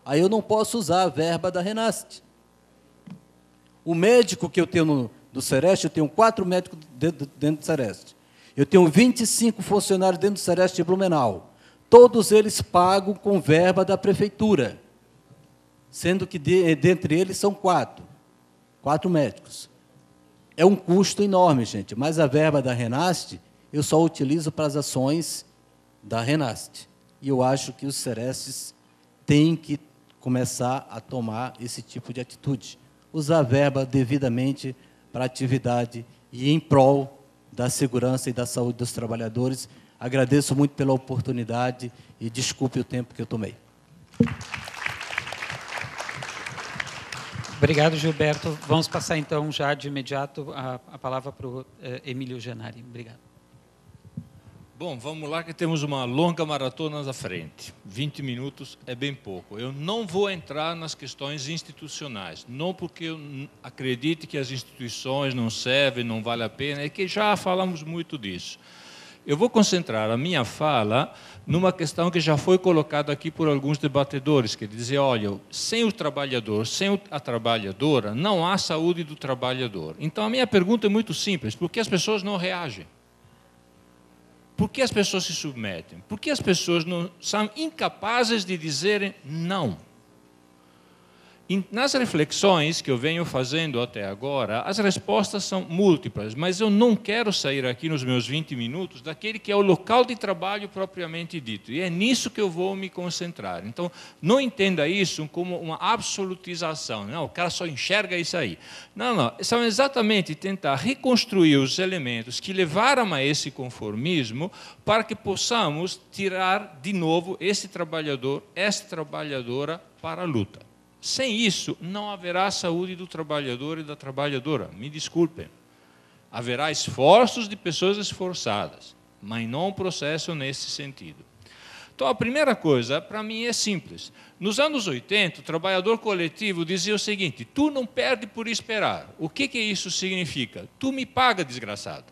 aí eu não posso usar a verba da Renasc. O médico que eu tenho do Sereste, eu tenho 4 médicos dentro do Sereste. Eu tenho 25 funcionários dentro do Sereste de Blumenau. Todos eles pagam com verba da prefeitura, sendo que dentre eles são 4 médicos. É um custo enorme, gente, mas a verba da Renasc eu só utilizo para as ações da Renasc. E eu acho que os Serestes têm que começar a tomar esse tipo de atitude. Usar a verba devidamente para a atividade e em prol da segurança e da saúde dos trabalhadores. Agradeço muito pela oportunidade e desculpe o tempo que eu tomei. Obrigado, Gilberto. Vamos passar, então, já de imediato a palavra para o Emílio Genari. Obrigado. Bom, vamos lá que temos uma longa maratona à frente. 20 minutos é bem pouco. Eu não vou entrar nas questões institucionais, não porque eu acredite que as instituições não servem, não vale a pena, é que já falamos muito disso. Eu vou concentrar a minha fala numa questão que já foi colocada aqui por alguns debatedores, que dizem, olha, sem o trabalhador, sem a trabalhadora, não há saúde do trabalhador. Então, a minha pergunta é muito simples, por que as pessoas não reagem? Por que as pessoas se submetem? Por que as pessoas não são incapazes de dizerem não? Nas reflexões que eu venho fazendo até agora, as respostas são múltiplas, mas eu não quero sair aqui nos meus 20 minutos daquele que é o local de trabalho propriamente dito. E é nisso que eu vou me concentrar. Então, não entenda isso como uma absolutização. Não, o cara só enxerga isso aí. Não, não. São exatamente tentar reconstruir os elementos que levaram a esse conformismo para que possamos tirar de novo esse trabalhador, essa trabalhadora para a luta. Sem isso, não haverá saúde do trabalhador e da trabalhadora. Me desculpem. Haverá esforços de pessoas esforçadas, mas não um processo nesse sentido. Então, a primeira coisa, para mim, é simples. Nos anos 80, o trabalhador coletivo dizia o seguinte, tu não perde por esperar. O que isso significa? Tu me paga, desgraçado.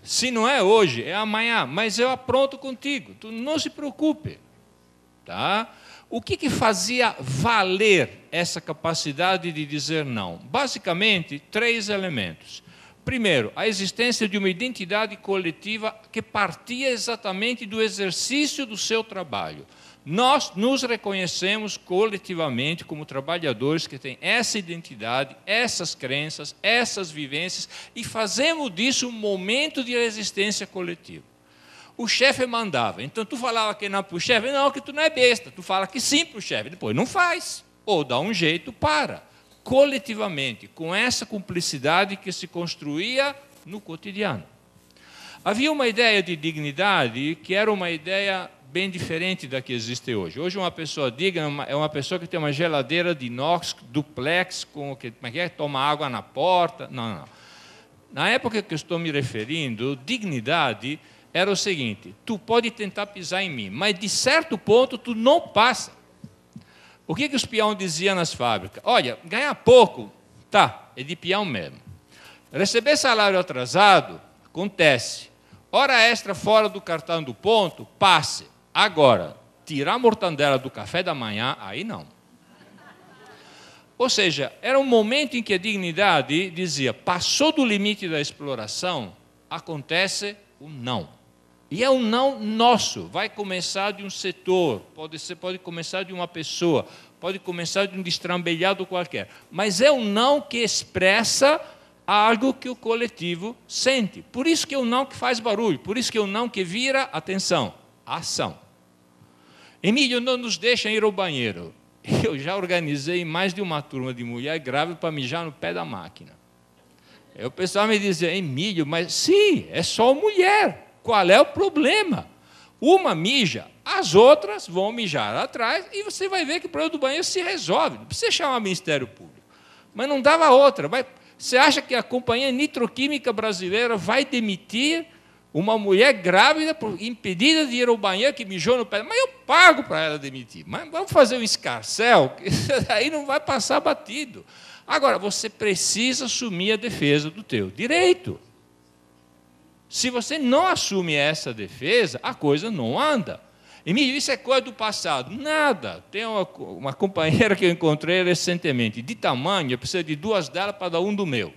Se não é hoje, é amanhã, mas eu apronto contigo. Tu não se preocupe. Tá? O que fazia valer essa capacidade de dizer não? Basicamente, 3 elementos. Primeiro, a existência de uma identidade coletiva que partia exatamente do exercício do seu trabalho. Nós nos reconhecemos coletivamente como trabalhadores que têm essa identidade, essas crenças, essas vivências, e fazemos disso um momento de resistência coletiva. O chefe mandava, então tu falava que não para o chefe, não, que tu não é besta, tu fala que sim para o chefe, depois não faz, ou dá um jeito, para. Coletivamente, com essa cumplicidade que se construía no cotidiano. Havia uma ideia de dignidade que era uma ideia bem diferente da que existe hoje. Hoje uma pessoa digna é uma pessoa que tem uma geladeira de inox, duplex, como é que é? Toma água na porta. Não. Na época que eu estou me referindo, dignidade era o seguinte: tu pode tentar pisar em mim, mas de certo ponto tu não passa. O que os peões diziam nas fábricas? Olha, ganhar pouco, tá, é de peão mesmo. Receber salário atrasado, acontece. Hora extra fora do cartão do ponto, passe. Agora, tirar a mortandela do café da manhã, aí não. Ou seja, era um momento em que a dignidade dizia, passou do limite da exploração, acontece o não. E é um não nosso, vai começar de um setor, pode começar de uma pessoa, pode começar de um destrambelhado qualquer, mas é um não que expressa algo que o coletivo sente. Por isso que é um não que faz barulho, por isso que é um não que vira, atenção, ação. Emílio, não nos deixa ir ao banheiro. Eu já organizei mais de uma turma de mulher grávida para mijar no pé da máquina. Aí o pessoal me dizia, Emílio, mas sim, é só mulher. Qual é o problema? Uma mija, as outras vão mijar atrás e você vai ver que o problema do banheiro se resolve. Não precisa chamar o Ministério Público. Mas não dava outra. Você acha que a Companhia Nitroquímica Brasileira vai demitir uma mulher grávida impedida de ir ao banheiro que mijou no pé? Mas eu pago para ela demitir. Mas vamos fazer um escarcéu, que aí não vai passar batido. Agora, você precisa assumir a defesa do teu direito. Se você não assume essa defesa, a coisa não anda. Emílio, isso é coisa do passado. Nada. Tem uma companheira que eu encontrei recentemente, de tamanho, eu preciso de 2 dela para dar um do meu.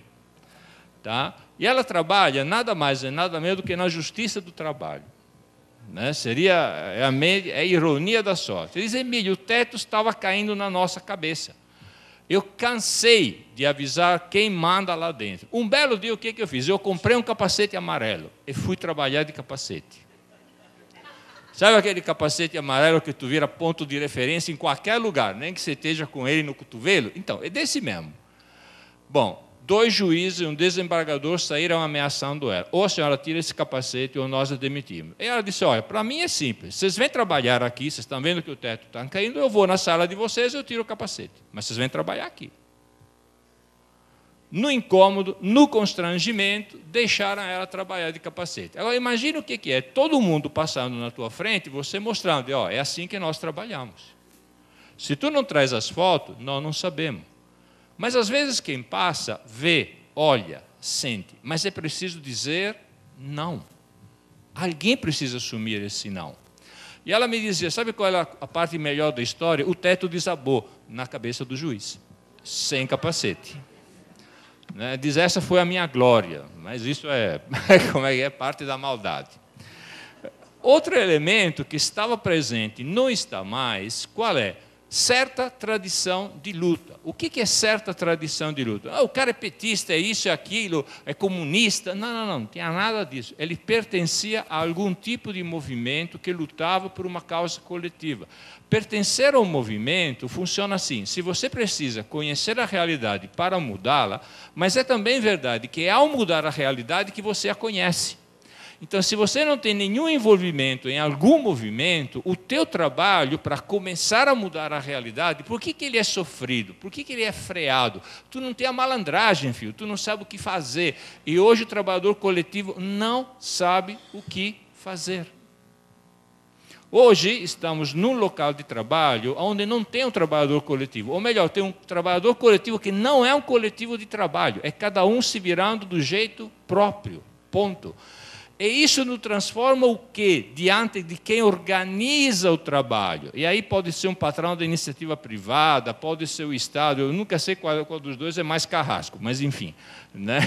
Tá? E ela trabalha nada mais e nada menos do que na Justiça do Trabalho. Né? Seria a ironia da sorte. Ele diz, Emílio, o teto estava caindo na nossa cabeça. Eu cansei de avisar quem manda lá dentro. Um belo dia, o que eu fiz? Eu comprei um capacete amarelo e fui trabalhar de capacete. Sabe aquele capacete amarelo que tu vira ponto de referência em qualquer lugar, nem que você esteja com ele no cotovelo? Então, é desse mesmo. Bom, 2 juízes e um desembargador saíram ameaçando ela. Ou a senhora tira esse capacete ou nós a demitimos. E ela disse, olha, para mim é simples. Vocês vêm trabalhar aqui, vocês estão vendo que o teto está caindo, eu vou na sala de vocês e eu tiro o capacete. Mas vocês vêm trabalhar aqui. No incômodo, no constrangimento, deixaram ela trabalhar de capacete. Agora, imagine o que é. Todo mundo passando na tua frente e você mostrando, ó, é assim que nós trabalhamos. Se tu não traz as fotos, nós não sabemos. Mas, às vezes, quem passa, vê, olha, sente. Mas é preciso dizer não. Alguém precisa assumir esse não. E ela me dizia, sabe qual é a parte melhor da história? O teto desabou na cabeça do juiz, sem capacete. Né? Diz, essa foi a minha glória. Mas isso é parte da maldade. Outro elemento que estava presente, não está mais, qual é? Certa tradição de luta. O que é certa tradição de luta? O cara é petista, é isso, é aquilo, é comunista. Não tinha nada disso. Ele pertencia a algum tipo de movimento que lutava por uma causa coletiva. Pertencer ao movimento funciona assim. Se você precisa conhecer a realidade para mudá-la, mas é também verdade que é ao mudar a realidade que você a conhece. Então, se você não tem nenhum envolvimento em algum movimento, o teu trabalho para começar a mudar a realidade, por que ele é sofrido? Por que ele é freado? Tu não tem a malandragem, filho, tu não sabe o que fazer. E hoje o trabalhador coletivo não sabe o que fazer. Hoje estamos num local de trabalho onde não tem um trabalhador coletivo. Ou melhor, tem um trabalhador coletivo que não é um coletivo de trabalho. É cada um se virando do jeito próprio. Ponto. E isso nos transforma o quê? Diante de quem organiza o trabalho. E aí pode ser um patrão da iniciativa privada, pode ser o Estado, eu nunca sei qual dos dois é mais carrasco, mas enfim. Né?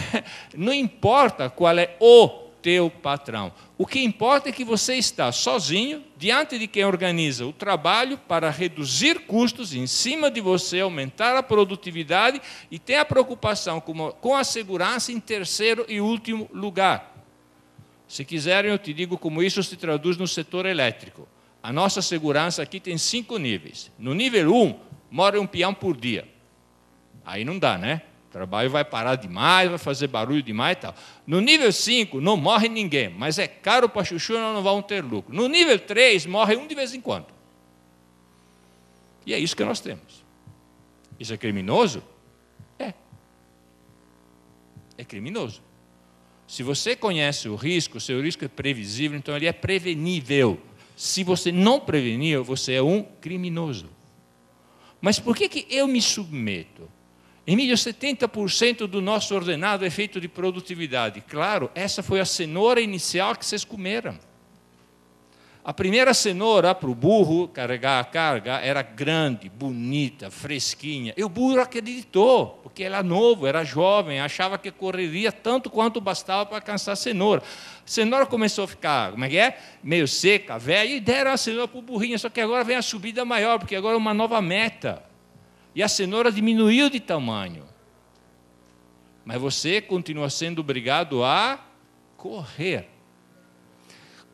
Não importa qual é o teu patrão. O que importa é que você está sozinho, diante de quem organiza o trabalho, para reduzir custos em cima de você, aumentar a produtividade e ter a preocupação com a segurança em terceiro e último lugar. Se quiserem, eu te digo como isso se traduz no setor elétrico. A nossa segurança aqui tem 5 níveis. No nível 1, morre um peão por dia. Aí não dá, né? O trabalho vai parar demais, vai fazer barulho demais e tal. No nível 5, não morre ninguém, mas é caro para chuchu, nós não vamos ter lucro. No nível 3, morre um de vez em quando. E é isso que nós temos. Isso é criminoso? É. É criminoso. Se você conhece o risco, seu risco é previsível, então ele é prevenível. Se você não prevenir, você é um criminoso. Mas por que eu me submeto? Emílio, 70% do nosso ordenado é feito de produtividade. Claro, essa foi a cenoura inicial que vocês comeram. A primeira cenoura para o burro carregar a carga era grande, bonita, fresquinha. E o burro acreditou, porque era novo, era jovem, achava que correria tanto quanto bastava para alcançar a cenoura. A cenoura começou a ficar, como é que é? Meio seca, velha, e deram a cenoura para o burrinho. Só que agora vem a subida maior, porque agora é uma nova meta. E a cenoura diminuiu de tamanho. Mas você continua sendo obrigado a correr.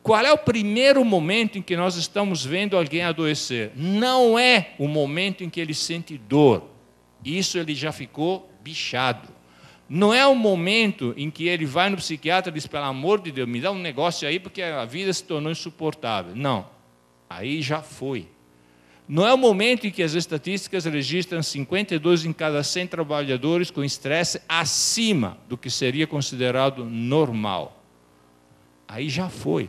Qual é o primeiro momento em que nós estamos vendo alguém adoecer? Não é o momento em que ele sente dor. Isso ele já ficou bichado. Não é o momento em que ele vai no psiquiatra e diz, pelo amor de Deus, me dá um negócio aí porque a vida se tornou insuportável. Não. Aí já foi. Não é o momento em que as estatísticas registram 52 em cada 100 trabalhadores com estresse acima do que seria considerado normal. Aí já foi.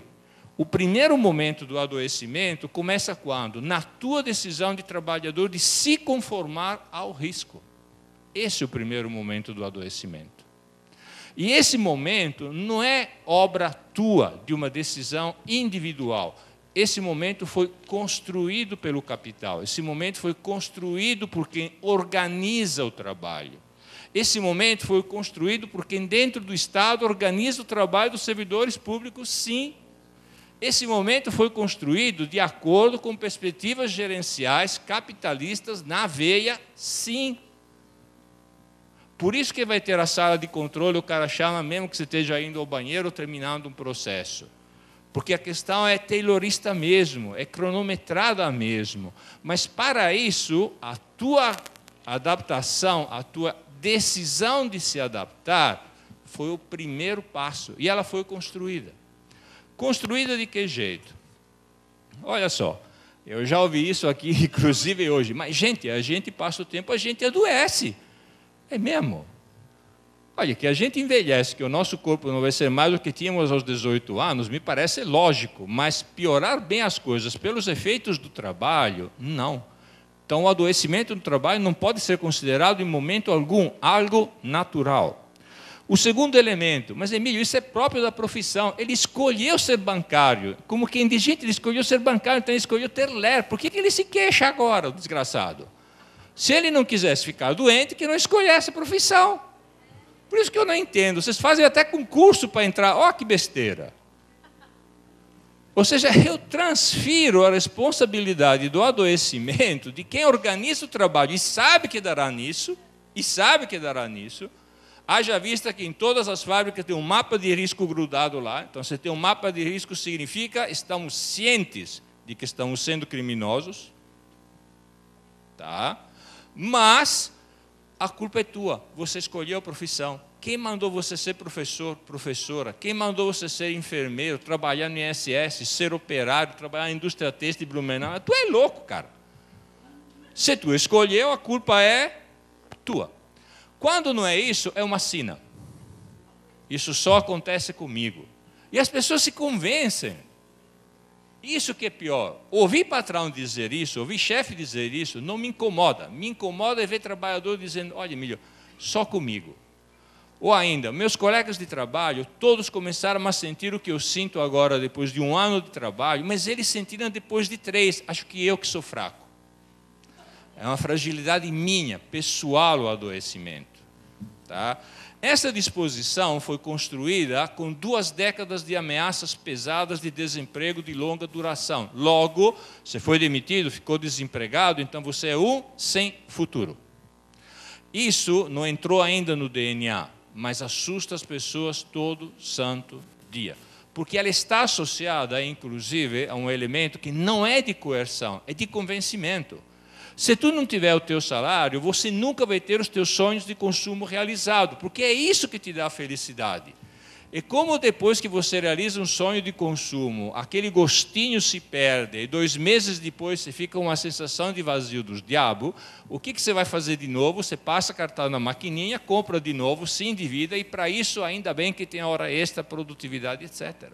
O primeiro momento do adoecimento começa quando? Na tua decisão de trabalhador de se conformar ao risco. Esse é o primeiro momento do adoecimento. E esse momento não é obra tua, de uma decisão individual. Esse momento foi construído pelo capital. Esse momento foi construído por quem organiza o trabalho. Esse momento foi construído por quem dentro do Estado organiza o trabalho dos servidores públicos, sim. Esse momento foi construído de acordo com perspectivas gerenciais capitalistas na veia, sim. Por isso que vai ter a sala de controle, o cara chama mesmo que você esteja indo ao banheiro ou terminando um processo. Porque a questão é taylorista mesmo, é cronometrada mesmo. Mas para isso, a tua adaptação, a tua decisão de se adaptar, foi o primeiro passo. E ela foi construída. Construída de que jeito? Olha só, eu já ouvi isso aqui, inclusive hoje. Mas, gente, a gente passa o tempo, a gente adoece. É mesmo. Olha, que a gente envelhece, que o nosso corpo não vai ser mais do que tínhamos aos 18 anos, me parece lógico. Mas piorar bem as coisas pelos efeitos do trabalho, não. Então, o adoecimento do trabalho não pode ser considerado em momento algum algo natural. O segundo elemento, mas Emílio, isso é próprio da profissão. Ele escolheu ser bancário. Como quem diz, gente, ele escolheu ser bancário, então ele escolheu ter ler. Por que ele se queixa agora, o desgraçado? Se ele não quisesse ficar doente, que não escolhesse a profissão. Por isso que eu não entendo. Vocês fazem até concurso para entrar. Ó, que besteira. Ou seja, eu transfiro a responsabilidade do adoecimento de quem organiza o trabalho e sabe que dará nisso, haja vista que em todas as fábricas tem um mapa de risco grudado lá. Então, se tem um mapa de risco, significa que estamos cientes de que estamos sendo criminosos. Tá? Mas a culpa é tua. Você escolheu a profissão. Quem mandou você ser professor, professora? Quem mandou você ser enfermeiro, trabalhar no INSS, ser operário, trabalhar na indústria têxtil de Blumenau? Tu é louco, cara. Se tu escolheu, a culpa é tua. Quando não é isso, é uma sina. Isso só acontece comigo. E as pessoas se convencem. Isso que é pior. Ouvir patrão dizer isso, ouvir chefe dizer isso, não me incomoda. Me incomoda é ver trabalhador dizendo, olha, Emílio, só comigo. Ou ainda, meus colegas de trabalho, todos começaram a sentir o que eu sinto agora, depois de 1 ano de trabalho, mas eles sentiram depois de 3, acho que eu que sou fraco. É uma fragilidade minha, pessoal, o adoecimento. Tá? Essa disposição foi construída com 2 décadas de ameaças pesadas de desemprego de longa duração. Logo, você foi demitido, ficou desempregado, então você é um sem futuro. Isso não entrou ainda no DNA, mas assusta as pessoas todo santo dia. Porque ela está associada, inclusive, a um elemento que não é de coerção, é de convencimento. Se tu não tiver o teu salário, você nunca vai ter os teus sonhos de consumo realizados, porque é isso que te dá felicidade. E como depois que você realiza um sonho de consumo, aquele gostinho se perde, e 2 meses depois você fica com uma sensação de vazio dos diabos, o que você vai fazer de novo? Você passa cartão na maquininha, compra de novo, se endivida, e para isso ainda bem que tem a hora extra, produtividade, etc.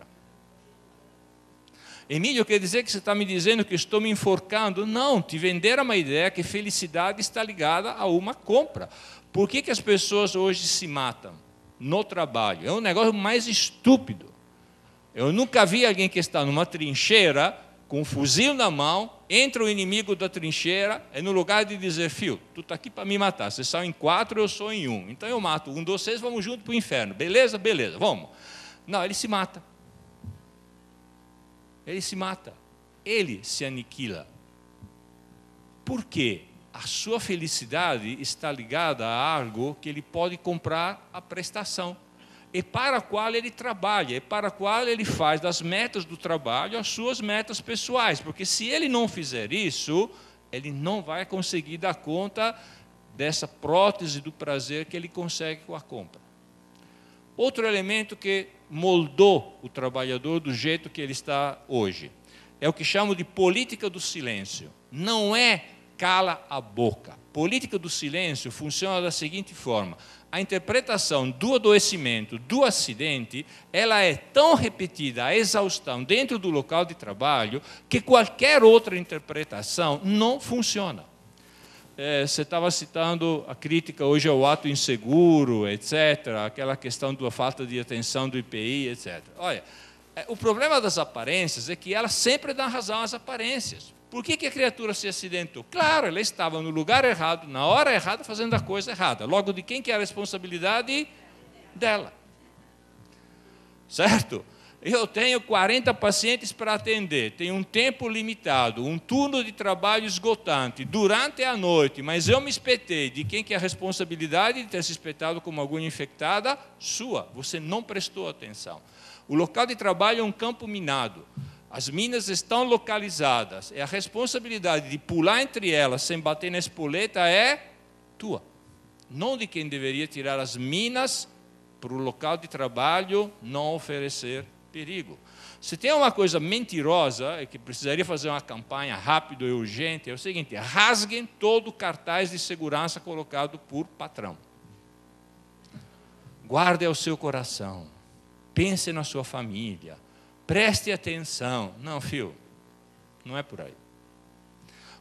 Emílio, quer dizer que você está me dizendo que estou me enforcando? Não, te venderam uma ideia que felicidade está ligada a uma compra. Por que as pessoas hoje se matam no trabalho? É um negócio mais estúpido. Eu nunca vi alguém que está numa trincheira, com um fuzil na mão, entra o inimigo da trincheira, e no lugar de dizer, filho, tu está aqui para me matar, vocês são em 4, eu sou em 1. Então eu mato 1 de vocês, vamos junto para o inferno. Beleza? Beleza, vamos. Não, ele se mata. Ele se mata, ele se aniquila. Por quê? A sua felicidade está ligada a algo que ele pode comprar a prestação, e para a qual ele trabalha, e para a qual ele faz das metas do trabalho as suas metas pessoais, porque se ele não fizer isso, ele não vai conseguir dar conta dessa prótese do prazer que ele consegue com a compra. Outro elemento que moldou o trabalhador do jeito que ele está hoje é o que chamo de política do silêncio. Não é cala a boca. Política do silêncio funciona da seguinte forma: a interpretação do adoecimento, do acidente, ela é tão repetida a exaustão dentro do local de trabalho que qualquer outra interpretação não funciona. Você estava citando a crítica hoje ao ato inseguro, etc., aquela questão da falta de atenção do IPI, etc. Olha, o problema das aparências é que elas sempre dão razão às aparências. Por que a criatura se acidentou? Claro, ela estava no lugar errado, na hora errada, fazendo a coisa errada. Logo, de quem que é a responsabilidade? Dela. Certo? Eu tenho 40 pacientes para atender, tenho um tempo limitado, um turno de trabalho esgotante, durante a noite, mas eu me espetei. De quem que é a responsabilidade de ter se espetado como agulha infectada? Sua. Você não prestou atenção. O local de trabalho é um campo minado. As minas estão localizadas. E a responsabilidade de pular entre elas sem bater na espoleta é tua. Não de quem deveria tirar as minas para o local de trabalho não oferecer perigo. Se tem uma coisa mentirosa, que precisaria fazer uma campanha rápida e urgente, é o seguinte: rasguem todo o cartaz de segurança colocado por patrão. Guarde ao seu coração, pense na sua família, preste atenção. Não, filho, não é por aí.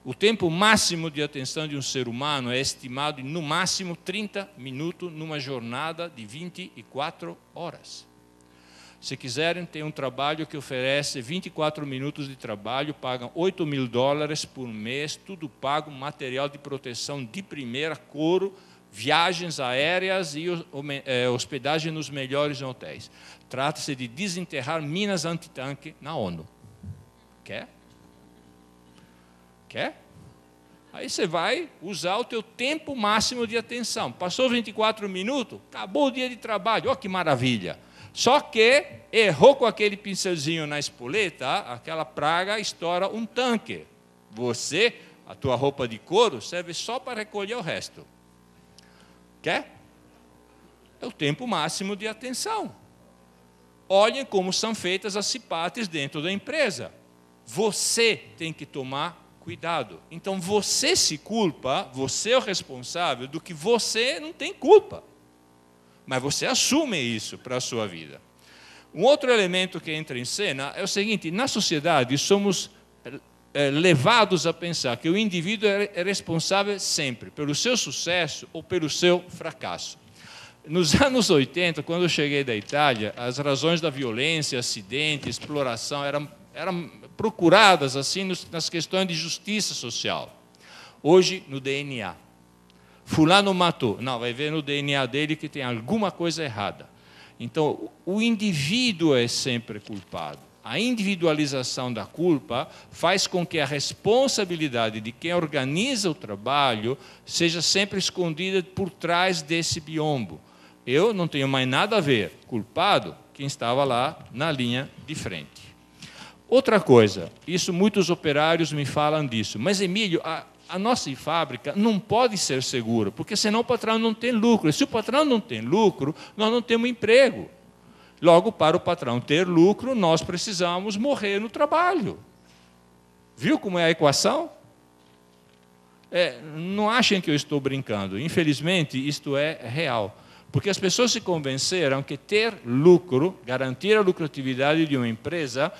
O tempo máximo de atenção de um ser humano é estimado em, no máximo, 30 minutos numa jornada de 24 horas. Se quiserem, tem um trabalho que oferece 24 minutos de trabalho, pagam $8.000 por mês, tudo pago, material de proteção de primeira, couro, viagens aéreas e hospedagem nos melhores hotéis. Trata-se de desenterrar minas antitanque na ONU. Quer? Quer? Aí você vai usar o teu tempo máximo de atenção. Passou 24 minutos, acabou o dia de trabalho. Olha que maravilha! Só que errou com aquele pincelzinho na espoleta, aquela praga estoura um tanque. Você, a tua roupa de couro, serve só para recolher o resto. Quer? É o tempo máximo de atenção. Olhem como são feitas as CIPATES dentro da empresa. Você tem que tomar cuidado. Então, você se culpa, você é o responsável do que você não tem culpa. Mas você assume isso para a sua vida. Um outro elemento que entra em cena é o seguinte: na sociedade somos levados a pensar que o indivíduo é responsável sempre pelo seu sucesso ou pelo seu fracasso. Nos anos 80, quando eu cheguei da Itália, as razões da violência, acidente, exploração eram procuradas assim nas questões de justiça social. Hoje, no DNA. Fulano matou. Não, vai ver no DNA dele que tem alguma coisa errada. Então, o indivíduo é sempre culpado. A individualização da culpa faz com que a responsabilidade de quem organiza o trabalho seja sempre escondida por trás desse biombo. Eu não tenho mais nada a ver. Culpado, quem estava lá na linha de frente. Outra coisa, isso muitos operários me falam disso. Mas, Emílio, a nossa fábrica não pode ser segura, porque senão o patrão não tem lucro. E se o patrão não tem lucro, nós não temos emprego. Logo, para o patrão ter lucro, nós precisamos morrer no trabalho. Viu como é a equação? Não achem que eu estou brincando. Infelizmente, isto é real. Porque as pessoas se convenceram que ter lucro, garantir a lucratividade de uma empresa,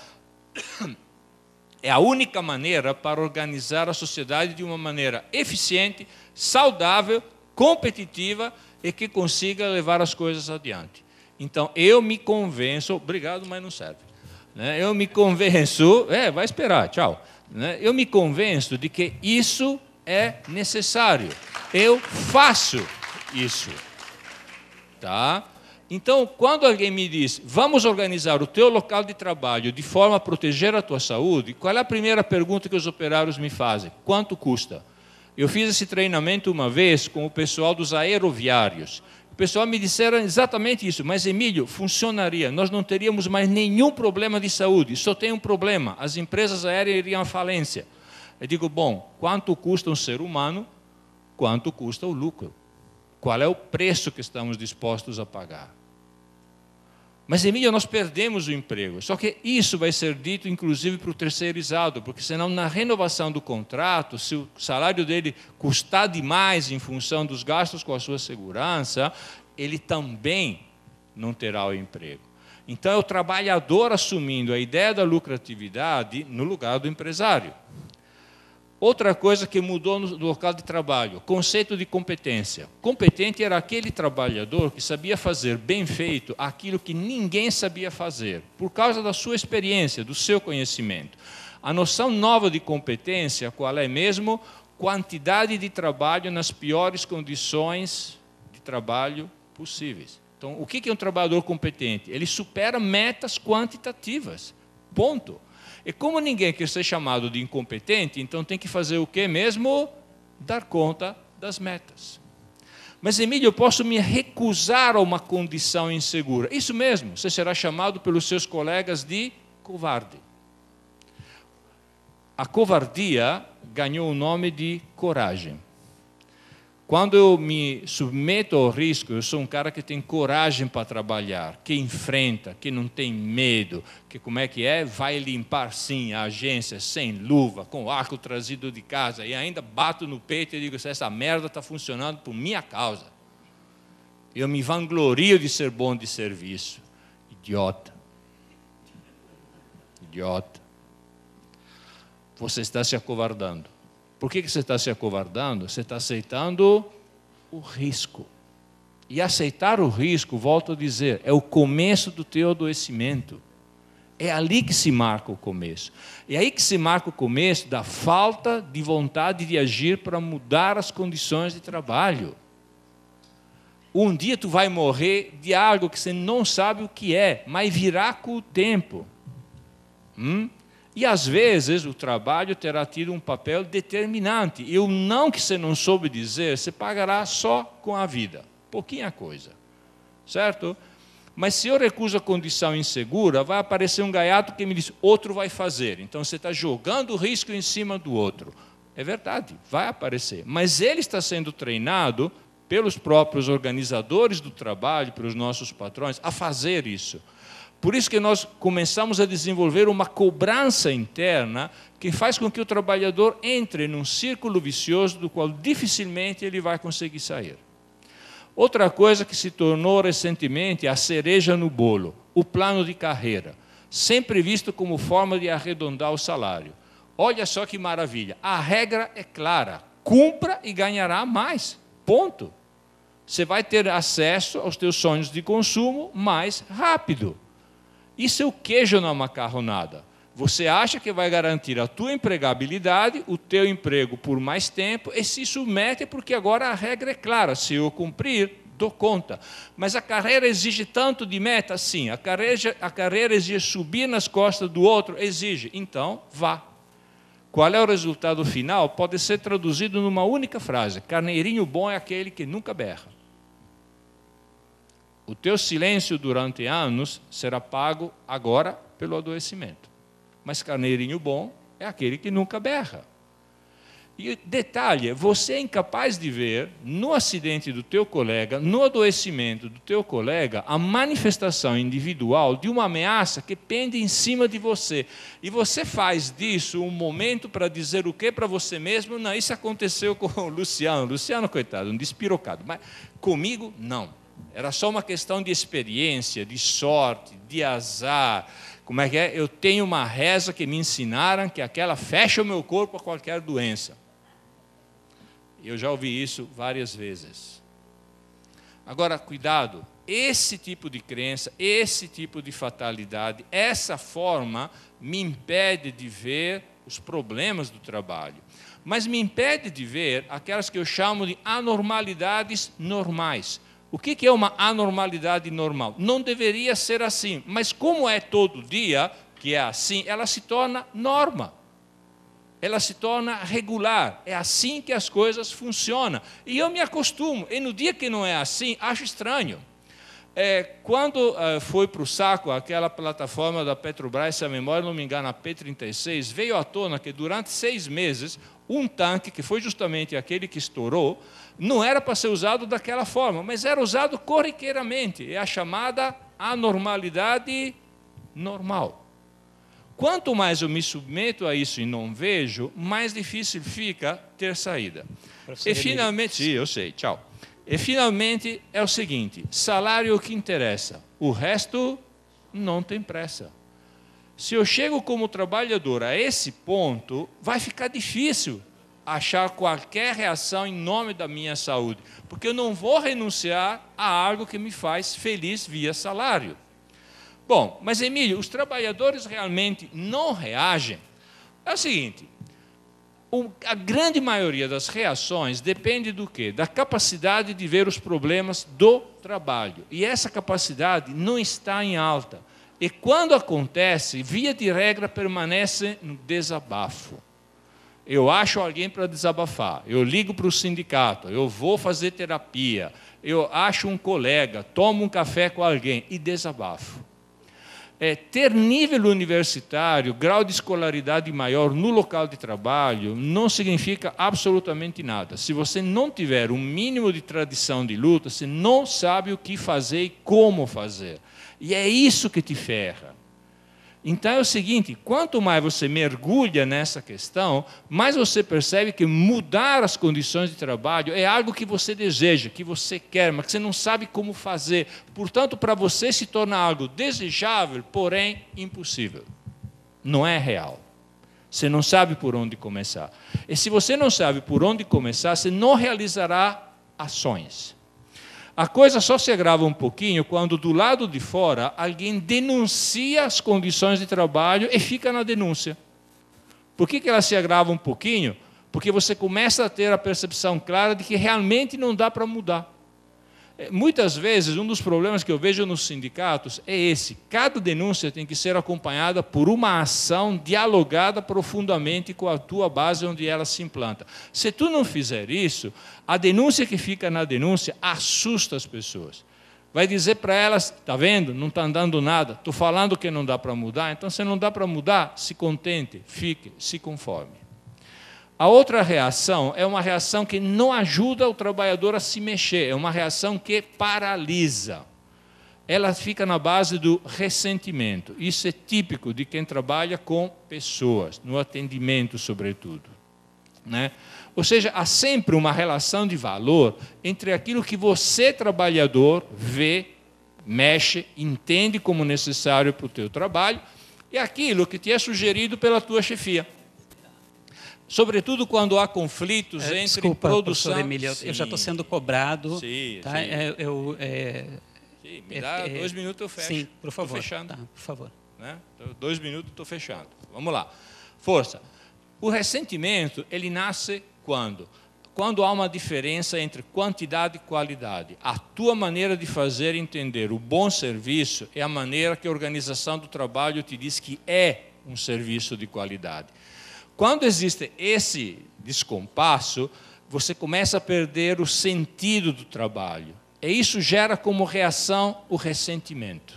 é a única maneira para organizar a sociedade de uma maneira eficiente, saudável, competitiva e que consiga levar as coisas adiante. Então, eu me convenço... Obrigado, mas não serve. Eu me convenço... vai esperar, tchau. Eu me convenço de que isso é necessário. Eu faço isso. Tá? Então, quando alguém me diz, vamos organizar o teu local de trabalho de forma a proteger a tua saúde, qual é a primeira pergunta que os operários me fazem? Quanto custa? Eu fiz esse treinamento uma vez com o pessoal dos aeroviários. O pessoal me disseram exatamente isso, mas, Emílio, funcionaria, nós não teríamos mais nenhum problema de saúde, só tem um problema, as empresas aéreas iriam à falência. Eu digo, bom, quanto custa um ser humano, quanto custa o lucro? Qual é o preço que estamos dispostos a pagar? Mas, Emílio, nós perdemos o emprego. Só que isso vai ser dito, inclusive, para o terceirizado, porque senão, na renovação do contrato, se o salário dele custar demais em função dos gastos com a sua segurança, ele também não terá o emprego. Então, é o trabalhador assumindo a ideia da lucratividade no lugar do empresário. Outra coisa que mudou no local de trabalho, conceito de competência. Competente era aquele trabalhador que sabia fazer bem feito aquilo que ninguém sabia fazer, por causa da sua experiência, do seu conhecimento. A noção nova de competência, qual é mesmo? Quantidade de trabalho nas piores condições de trabalho possíveis. Então, o que é um trabalhador competente? Ele supera metas quantitativas. Ponto. E como ninguém quer ser chamado de incompetente, então tem que fazer o quê mesmo? Dar conta das metas. Mas, Emílio, eu posso me recusar a uma condição insegura. Isso mesmo, você será chamado pelos seus colegas de covarde. A covardia ganhou o nome de coragem. Quando eu me submeto ao risco, eu sou um cara que tem coragem para trabalhar, que enfrenta, que não tem medo, que como é que é? Vai limpar sim a agência sem luva, com o arco trazido de casa, e ainda bato no peito e digo, essa merda está funcionando por minha causa. Eu me vanglorio de ser bom de serviço. Idiota. Idiota. Você está se acovardando. Por que você está se acovardando? Você está aceitando o risco. E aceitar o risco, volto a dizer, é o começo do teu adoecimento. É ali que se marca o começo. É aí que se marca o começo da falta de vontade de agir para mudar as condições de trabalho. Um dia tu vai morrer de algo que você não sabe o que é, mas virá com o tempo. E, às vezes, o trabalho terá tido um papel determinante. E o não que você não soube dizer, você pagará só com a vida. Pouquinha coisa. Certo? Mas se eu recuso a condição insegura, vai aparecer um gaiato que me diz, outro vai fazer. Então, você está jogando o risco em cima do outro. É verdade, vai aparecer. Mas ele está sendo treinado pelos próprios organizadores do trabalho, pelos nossos patrões, a fazer isso. Por isso que nós começamos a desenvolver uma cobrança interna que faz com que o trabalhador entre num círculo vicioso do qual dificilmente ele vai conseguir sair. Outra coisa que se tornou recentemente a cereja no bolo, o plano de carreira, sempre visto como forma de arredondar o salário. Olha só que maravilha, a regra é clara, cumpra e ganhará mais, ponto. Você vai ter acesso aos teus sonhos de consumo mais rápido. Isso é o queijo na macarronada. Você acha que vai garantir a tua empregabilidade, o teu emprego por mais tempo, e se submete porque agora a regra é clara. Se eu cumprir, dou conta. Mas a carreira exige tanto de meta? Sim. A carreira exige subir nas costas do outro? Exige. Então, vá. Qual é o resultado final? Pode ser traduzido numa única frase. Carneirinho bom é aquele que nunca berra. O teu silêncio durante anos será pago agora pelo adoecimento. Mas carneirinho bom é aquele que nunca berra. E detalhe, você é incapaz de ver no acidente do teu colega, no adoecimento do teu colega, a manifestação individual de uma ameaça que pende em cima de você. E você faz disso um momento para dizer o quê para você mesmo? Não, isso aconteceu com o Luciano. Luciano, coitado, um despirocado. Mas comigo, não. Era só uma questão de experiência, de sorte, de azar. Como é que é? Eu tenho uma reza que me ensinaram que aquela fecha o meu corpo a qualquer doença. Eu já ouvi isso várias vezes. Agora, cuidado, esse tipo de crença, esse tipo de fatalidade, essa forma me impede de ver os problemas do trabalho. Mas me impede de ver aquelas que eu chamo de anormalidades normais. O que é uma anormalidade normal? Não deveria ser assim, mas como é todo dia que é assim, ela se torna norma. Ela se torna regular. É assim que as coisas funcionam. E eu me acostumo. E no dia que não é assim, acho estranho. Quando foi para o saco aquela plataforma da Petrobras, se a memória não me engana, a P36, veio à tona que durante 6 meses, um tanque, que foi justamente aquele que estourou, não era para ser usado daquela forma, mas era usado corriqueiramente. É a chamada anormalidade normal. Quanto mais eu me submeto a isso e não vejo, mais difícil fica ter saída. E finalmente, sim, eu sei, tchau. E finalmente é o seguinte, salário é o que interessa, o resto não tem pressa. Se eu chego como trabalhador a esse ponto, vai ficar difícil achar qualquer reação em nome da minha saúde, porque eu não vou renunciar a algo que me faz feliz via salário. Bom, mas Emílio, os trabalhadores realmente não reagem? É o seguinte, a grande maioria das reações depende do quê? Da capacidade de ver os problemas do trabalho. E essa capacidade não está em alta. E quando acontece, via de regra, permanece no desabafo. Eu acho alguém para desabafar, eu ligo para o sindicato, eu vou fazer terapia, eu acho um colega, tomo um café com alguém e desabafo. Ter nível universitário, grau de escolaridade maior no local de trabalho, não significa absolutamente nada. Se você não tiver um mínimo de tradição de luta, você não sabe o que fazer e como fazer. E é isso que te ferra. Então é o seguinte, quanto mais você mergulha nessa questão, mais você percebe que mudar as condições de trabalho é algo que você deseja, que você quer, mas que você não sabe como fazer. Portanto, para você se torna algo desejável, porém impossível. Não é real. Você não sabe por onde começar. E se você não sabe por onde começar, você não realizará ações. A coisa só se agrava um pouquinho quando, do lado de fora, alguém denuncia as condições de trabalho e fica na denúncia. Por que ela se agrava um pouquinho? Porque você começa a ter a percepção clara de que realmente não dá para mudar. Muitas vezes, um dos problemas que eu vejo nos sindicatos é esse. Cada denúncia tem que ser acompanhada por uma ação dialogada profundamente com a tua base onde ela se implanta. Se tu não fizer isso, a denúncia que fica na denúncia assusta as pessoas. Vai dizer para elas, está vendo, não está andando nada, estou falando que não dá para mudar, então se não dá para mudar, se contente, fique, se conforme. A outra reação é uma reação que não ajuda o trabalhador a se mexer, é uma reação que paralisa. Ela fica na base do ressentimento. Isso é típico de quem trabalha com pessoas, no atendimento sobretudo. Né? Ou seja, há sempre uma relação de valor entre aquilo que você, trabalhador, vê, mexe, entende como necessário para o teu trabalho e aquilo que te é sugerido pela tua chefia. sobretudo quando há conflitos entre desculpa, produção... professor Emílio, eu já estou sendo cobrado. Sim, tá? sim. Sim, me dá 2 minutos, eu fecho. Sim, por favor. Estou fechando. Tá, por favor. Né? 2 minutos, estou fechando. Vamos lá. Força. O ressentimento, ele nasce quando? Quando há uma diferença entre quantidade e qualidade. A tua maneira de fazer entender o bom serviço é a maneira que a organização do trabalho te diz que é um serviço de qualidade. Quando existe esse descompasso, você começa a perder o sentido do trabalho. E isso gera como reação o ressentimento.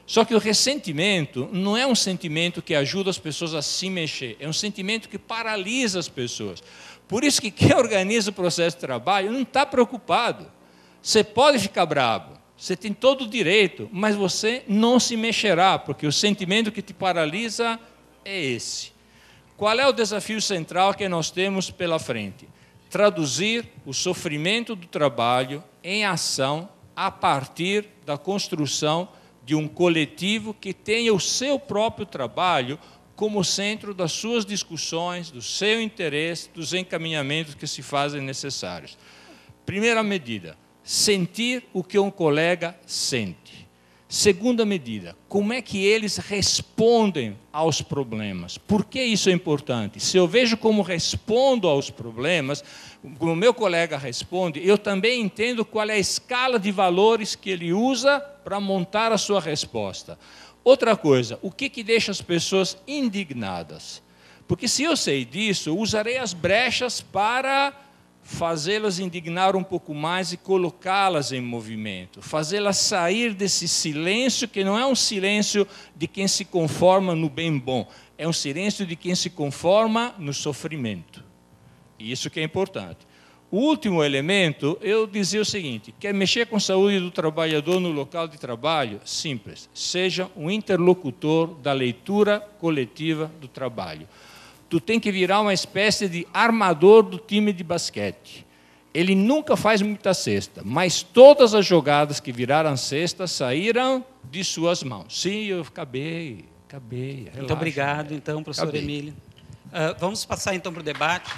Só que o ressentimento não é um sentimento que ajuda as pessoas a se mexer, é um sentimento que paralisa as pessoas. Por isso que quem organiza o processo de trabalho não está preocupado. Você pode ficar bravo, você tem todo o direito, mas você não se mexerá, porque o sentimento que te paralisa é esse. Qual é o desafio central que nós temos pela frente? Traduzir o sofrimento do trabalho em ação a partir da construção de um coletivo que tenha o seu próprio trabalho como centro das suas discussões, do seu interesse, dos encaminhamentos que se fazem necessários. Primeira medida, sentir o que um colega sente. Segunda medida, como é que eles respondem aos problemas? Por que isso é importante? Se eu vejo como respondo aos problemas, como o meu colega responde, eu também entendo qual é a escala de valores que ele usa para montar a sua resposta. Outra coisa, o que deixa as pessoas indignadas? Porque se eu sei disso, eu usarei as brechas para fazê-las indignar um pouco mais e colocá-las em movimento, fazê-las sair desse silêncio que não é um silêncio de quem se conforma no bem bom, é um silêncio de quem se conforma no sofrimento. E isso que é importante. O último elemento, eu dizia o seguinte, quer mexer com a saúde do trabalhador no local de trabalho? Simples, seja um interlocutor da leitura coletiva do trabalho. Tu tem que virar uma espécie de armador do time de basquete. Ele nunca faz muita cesta, mas todas as jogadas que viraram cesta saíram de suas mãos. Sim, eu acabei. Muito obrigado, então, professor Emílio. Vamos passar, então, para o debate.